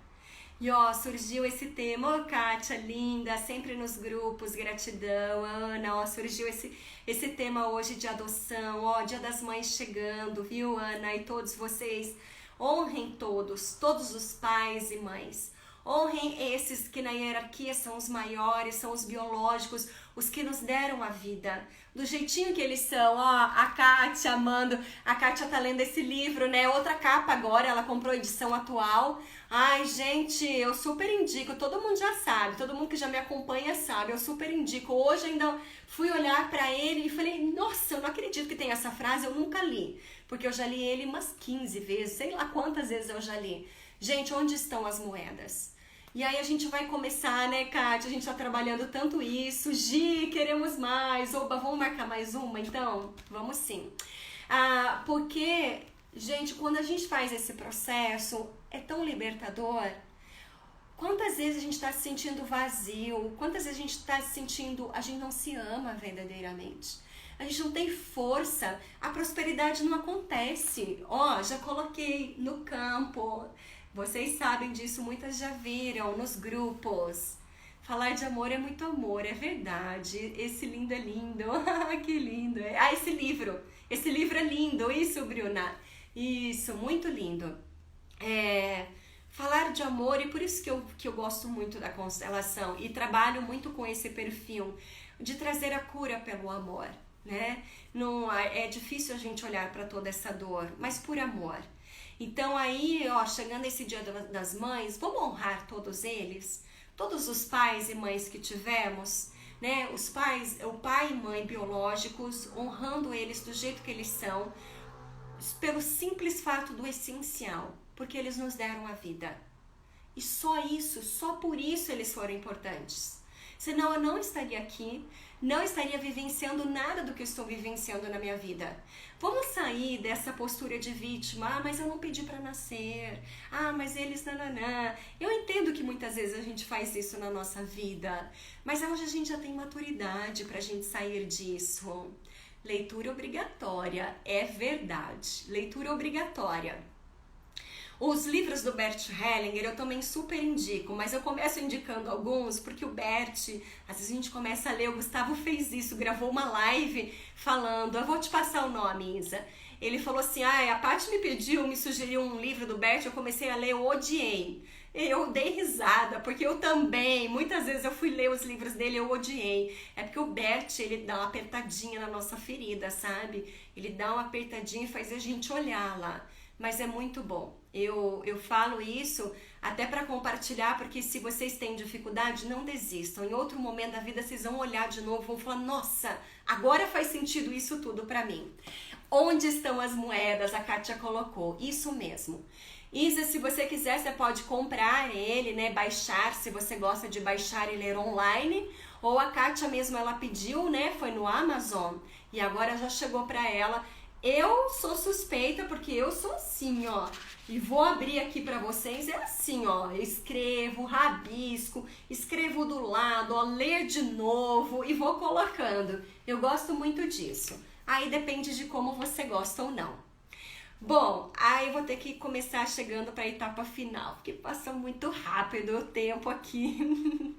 E ó, surgiu esse tema, ó, Kátia, linda, sempre nos grupos, gratidão, Ana, ó, surgiu esse tema hoje de adoção, ó, Dia das Mães chegando, viu, Ana, e todos vocês, honrem todos os pais e mães. Honrem esses que na hierarquia são os maiores, são os biológicos, os que nos deram a vida, do jeitinho que eles são. Ó, a Kátia amando, a Kátia tá lendo esse livro, né? Outra capa agora, ela comprou a edição atual. Ai, gente, eu super indico, todo mundo já sabe, todo mundo que já me acompanha sabe, eu super indico. Hoje ainda fui olhar pra ele e falei, nossa, eu não acredito que tem essa frase, eu nunca li, porque eu já li ele umas 15 vezes, sei lá quantas vezes eu já li. Gente, onde estão as moedas? E aí a gente vai começar, né, Kátia? A gente tá trabalhando tanto isso. Gi, queremos mais. Oba, vamos marcar mais uma, então? Vamos sim. Porque, gente, quando a gente faz esse processo, é tão libertador. Quantas vezes a gente tá se sentindo vazio? Quantas vezes a gente tá se sentindo... A gente não se ama verdadeiramente. A gente não tem força. A prosperidade não acontece. Ó, já coloquei no campo... Vocês sabem disso, muitas já viram nos grupos. Falar de amor é muito amor, é verdade. Esse lindo é lindo. Que lindo. Esse livro é lindo. Isso, Bruna. Isso, muito lindo. Falar de amor, e por isso que eu gosto muito da constelação e trabalho muito com esse perfil de trazer a cura pelo amor, né? Não, é difícil a gente olhar para toda essa dor, mas por amor. Então aí, ó, chegando esse Dia das Mães, vamos honrar todos eles, todos os pais e mães que tivemos, né? O pai e mãe biológicos, honrando eles do jeito que eles são, pelo simples fato do essencial, porque eles nos deram a vida. E só isso, só por isso eles foram importantes. Senão eu não estaria aqui, não estaria vivenciando nada do que eu estou vivenciando na minha vida. Vamos sair dessa postura de vítima. Mas eu não pedi para nascer. Mas eles nananã. Eu entendo que muitas vezes a gente faz isso na nossa vida, mas hoje a gente já tem maturidade para a gente sair disso. Leitura obrigatória, é verdade. Leitura obrigatória. Os livros do Bert Hellinger eu também super indico, mas eu começo indicando alguns porque o Bert, às vezes a gente começa a ler, o Gustavo fez isso, gravou uma live falando, eu vou te passar o nome, Isa. Ele falou assim, a Paty me sugeriu um livro do Bert, eu comecei a ler, eu odiei. Eu dei risada, porque eu também, muitas vezes eu fui ler os livros dele, eu odiei. É porque o Bert, ele dá uma apertadinha na nossa ferida, sabe? Ele dá uma apertadinha e faz a gente olhar lá. Mas é muito bom. Eu falo isso até para compartilhar, porque se vocês têm dificuldade, não desistam. Em outro momento da vida, vocês vão olhar de novo, vão falar, nossa, agora faz sentido isso tudo para mim. Onde estão as moedas? A Kátia colocou. Isso mesmo. Isa, se você quiser, você pode comprar ele, né? Baixar, se você gosta de baixar e ler online. Ou a Kátia mesmo, ela pediu, né? Foi no Amazon e agora já chegou pra ela. Eu sou suspeita porque eu sou assim, ó. E vou abrir aqui pra vocês, é assim, ó. Eu escrevo, rabisco, escrevo do lado, ó, ler de novo e vou colocando. Eu gosto muito disso. Aí depende de como você gosta ou não. Bom, aí eu vou ter que começar chegando para a etapa final, porque passa muito rápido o tempo aqui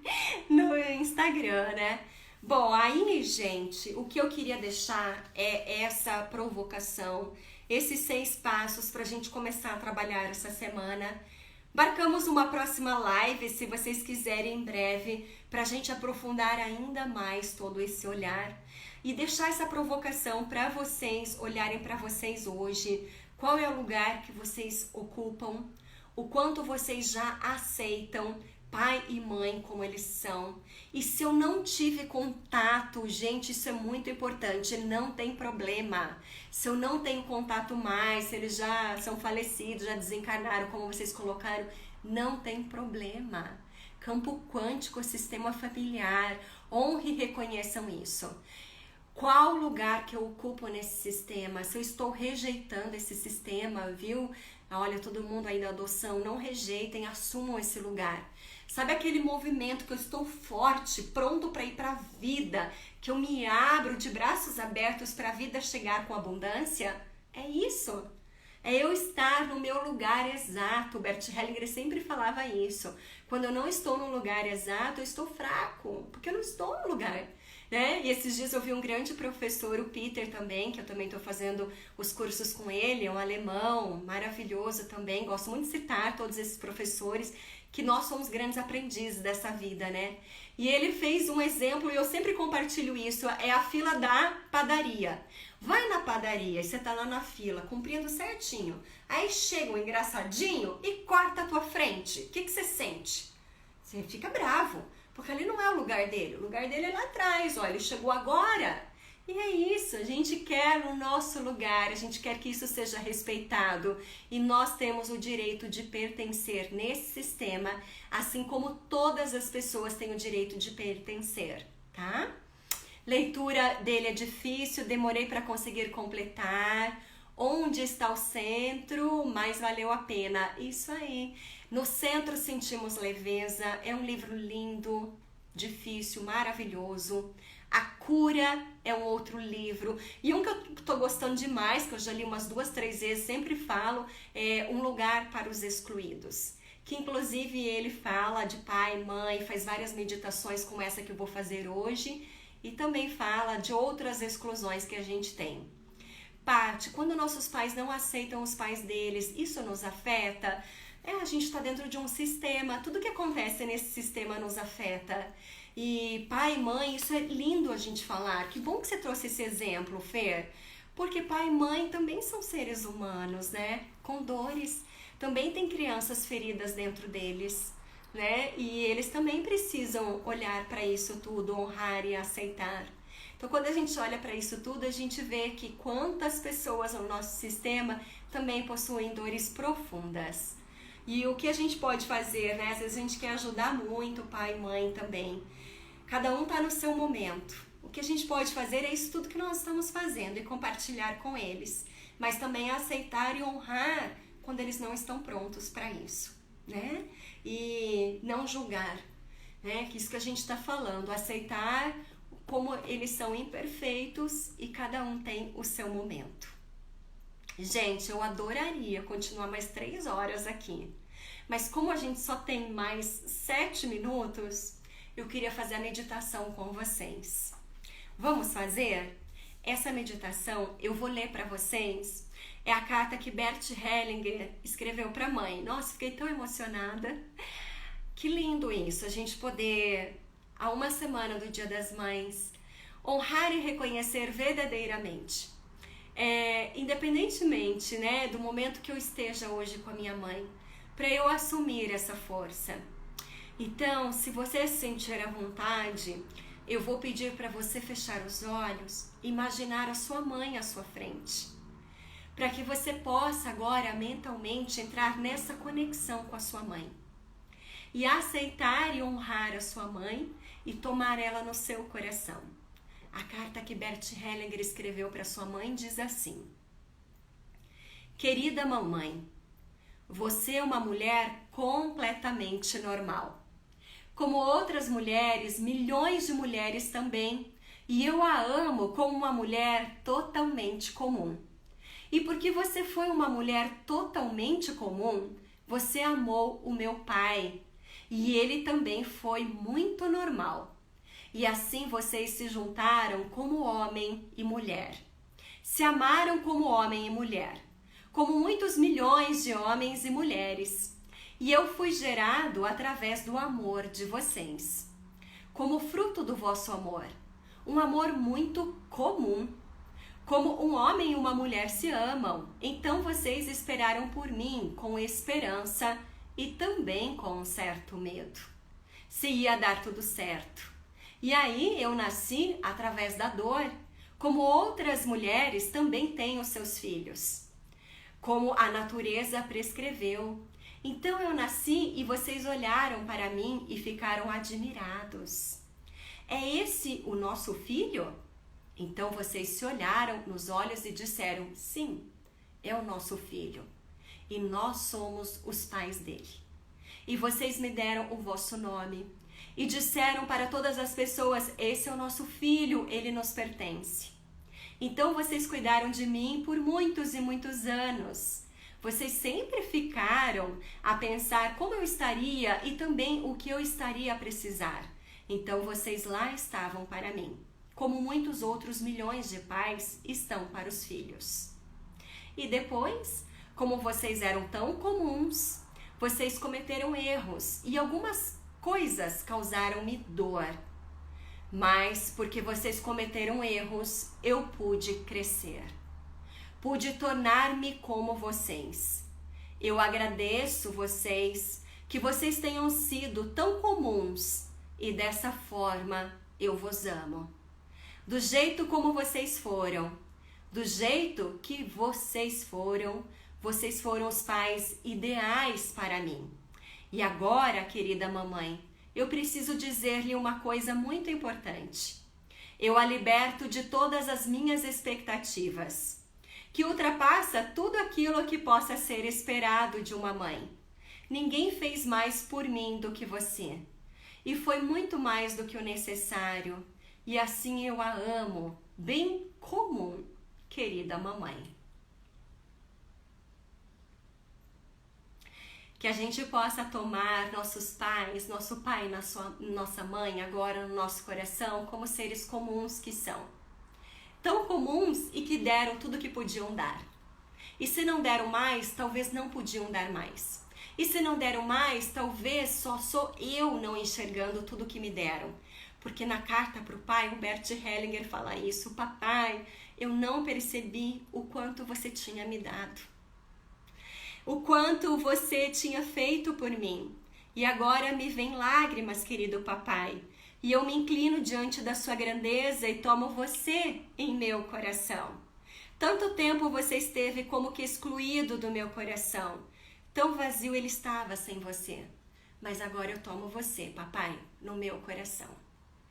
no Instagram, né? Bom, aí, gente, o que eu queria deixar é essa provocação, esses 6 passos para a gente começar a trabalhar essa semana. Marcamos uma próxima live, se vocês quiserem, em breve, para a gente aprofundar ainda mais todo esse olhar e deixar essa provocação para vocês olharem para vocês hoje. Qual é o lugar que vocês ocupam? O quanto vocês já aceitam pai e mãe como eles são? E se eu não tive contato, gente, isso é muito importante, não tem problema. Se eu não tenho contato mais, se eles já são falecidos, já desencarnaram, como vocês colocaram, não tem problema. Campo quântico, sistema familiar, honre e reconheçam isso. Qual lugar que eu ocupo nesse sistema? Se eu estou rejeitando esse sistema, viu? Olha, todo mundo aí da adoção, não rejeitem, assumam esse lugar. Sabe aquele movimento que eu estou forte, pronto para ir para a vida, que eu me abro de braços abertos para a vida chegar com abundância? É isso. É eu estar no meu lugar exato. O Bert Hellinger sempre falava isso. Quando eu não estou no lugar exato, eu estou fraco, porque eu não estou no lugar. Né? E esses dias eu vi um grande professor, o Peter também, que eu também estou fazendo os cursos com ele, é um alemão maravilhoso também, gosto muito de citar todos esses professores, que nós somos grandes aprendizes dessa vida, né? E ele fez um exemplo, e eu sempre compartilho isso, é a fila da padaria. Vai na padaria e você tá lá na fila, cumprindo certinho, aí chega um engraçadinho e corta a tua frente, o que você sente? Você fica bravo. Porque ali não é o lugar dele é lá atrás, ó, ele chegou agora. E é isso, a gente quer o nosso lugar, a gente quer que isso seja respeitado. E nós temos o direito de pertencer nesse sistema, assim como todas as pessoas têm o direito de pertencer, tá? Leitura dele é difícil, demorei para conseguir completar. Onde está o centro, mas valeu a pena. Isso aí. No centro sentimos leveza. É um livro lindo, difícil, maravilhoso. A Cura é um outro livro. E um que eu tô gostando demais, que eu já li umas 2, 3 vezes, sempre falo, é Um Lugar para os Excluídos. Que inclusive ele fala de pai, mãe, faz várias meditações como essa que eu vou fazer hoje. E também fala de outras exclusões que a gente tem. Parte, quando nossos pais não aceitam os pais deles, isso nos afeta? A gente está dentro de um sistema, tudo que acontece nesse sistema nos afeta. E pai e mãe, isso é lindo a gente falar. Que bom que você trouxe esse exemplo, Fer. Porque pai e mãe também são seres humanos, né? Com dores. Também tem crianças feridas dentro deles, né? E eles também precisam olhar para isso tudo, honrar e aceitar. Então, quando a gente olha para isso tudo, a gente vê que quantas pessoas no nosso sistema também possuem dores profundas. E o que a gente pode fazer, né? Às vezes a gente quer ajudar muito pai e mãe também. Cada um está no seu momento. O que a gente pode fazer é isso tudo que nós estamos fazendo e compartilhar com eles. Mas também aceitar e honrar quando eles não estão prontos para isso, né? E não julgar, né? Que isso que a gente está falando, aceitar como eles são imperfeitos e cada um tem o seu momento. Gente, eu adoraria continuar mais 3 horas aqui, mas como a gente só tem mais 7 minutos, eu queria fazer a meditação com vocês. Vamos fazer? Essa meditação eu vou ler para vocês. É a carta que Bert Hellinger escreveu para a mãe. Nossa, fiquei tão emocionada. Que lindo isso, a gente poder, a uma semana do Dia das Mães, honrar e reconhecer verdadeiramente. Independentemente, né, do momento que eu esteja hoje com a minha mãe, para eu assumir essa força. Então, se você se sentir à vontade, eu vou pedir para você fechar os olhos e imaginar a sua mãe à sua frente. para que você possa agora mentalmente entrar nessa conexão com a sua mãe e aceitar e honrar a sua mãe e tomar ela no seu coração. A carta que Bert Hellinger escreveu para sua mãe diz assim: querida mamãe, você é uma mulher completamente normal. Como outras mulheres, milhões de mulheres também, e eu a amo como uma mulher totalmente comum. E porque você foi uma mulher totalmente comum, você amou o meu pai, e ele também foi muito normal. E assim vocês se juntaram como homem e mulher. Se amaram como homem e mulher, como muitos milhões de homens e mulheres. E eu fui gerado através do amor de vocês, como fruto do vosso amor. Um amor muito comum. Como um homem e uma mulher se amam, então vocês esperaram por mim com esperança e também com um certo medo. Se ia dar tudo certo. E aí eu nasci através da dor, como outras mulheres também têm os seus filhos, como a natureza prescreveu. Então eu nasci e vocês olharam para mim e ficaram admirados. É esse o nosso filho? Então vocês se olharam nos olhos e disseram, sim, é o nosso filho. E nós somos os pais dele. E vocês me deram o vosso nome. E disseram para todas as pessoas, esse é o nosso filho, ele nos pertence. Então vocês cuidaram de mim por muitos e muitos anos. Vocês sempre ficaram a pensar como eu estaria e também o que eu estaria a precisar. Então vocês lá estavam para mim, como muitos outros milhões de pais estão para os filhos. E depois, como vocês eram tão comuns, vocês cometeram erros e algumas coisas causaram-me dor. Mas porque vocês cometeram erros, eu pude crescer. Pude tornar-me como vocês. Eu agradeço vocês, que vocês tenham sido tão comuns e dessa forma eu vos amo. Do jeito como vocês foram, do jeito que vocês foram os pais ideais para mim. E agora, querida mamãe, eu preciso dizer-lhe uma coisa muito importante. Eu a liberto de todas as minhas expectativas, que ultrapassa tudo aquilo que possa ser esperado de uma mãe. Ninguém fez mais por mim do que você, e foi muito mais do que o necessário, e assim eu a amo, bem comum, querida mamãe. Que a gente possa tomar nossos pais, nosso pai e nossa mãe agora no nosso coração como seres comuns que são. Tão comuns e que deram tudo que podiam dar. E se não deram mais, talvez não podiam dar mais. E se não deram mais, talvez só sou eu não enxergando tudo que me deram. Porque na carta para o pai, o Bert Hellinger fala isso. Papai, eu não percebi o quanto você tinha me dado. O quanto você tinha feito por mim. E agora me vem lágrimas, querido papai. E eu me inclino diante da sua grandeza e tomo você em meu coração. Tanto tempo você esteve como que excluído do meu coração. Tão vazio ele estava sem você. Mas agora eu tomo você, papai, no meu coração.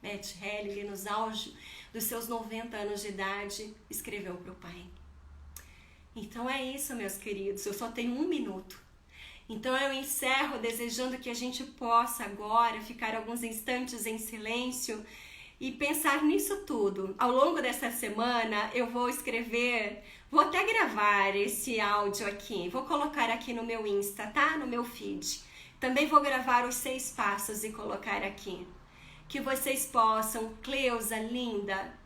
Bert Hellinger, nos auge dos seus 90 anos de idade, escreveu para o pai. Então é isso, meus queridos, eu só tenho 1 minuto. Então eu encerro desejando que a gente possa agora ficar alguns instantes em silêncio e pensar nisso tudo. Ao longo dessa semana eu vou escrever, vou até gravar esse áudio aqui, vou colocar aqui no meu Insta, tá? No meu feed. Também vou gravar os 6 passos e colocar aqui. Que vocês possam, Cleusa, linda,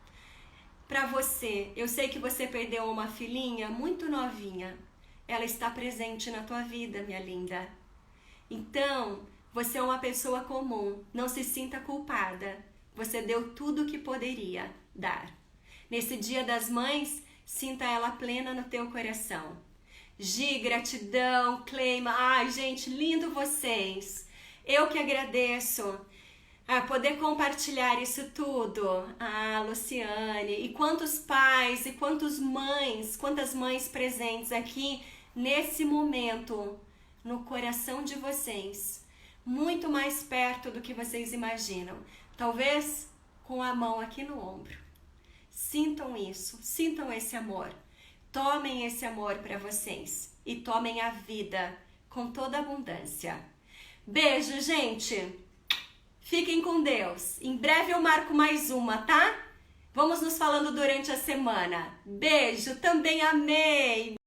para você, eu sei que você perdeu uma filhinha muito novinha. Ela está presente na tua vida, minha linda. Então, você é uma pessoa comum. Não se sinta culpada. Você deu tudo o que poderia dar. Nesse Dia das Mães, sinta ela plena no teu coração. Gi, gratidão, Cleima. Ai, gente, lindo vocês. Eu que agradeço. Poder compartilhar isso tudo. Luciane, e quantos pais e quantas mães presentes aqui nesse momento, no coração de vocês, muito mais perto do que vocês imaginam. Talvez com a mão aqui no ombro. Sintam isso, sintam esse amor. Tomem esse amor para vocês e tomem a vida com toda abundância. Beijo, gente! Fiquem com Deus. Em breve eu marco mais uma, tá? Vamos nos falando durante a semana. Beijo, também amei!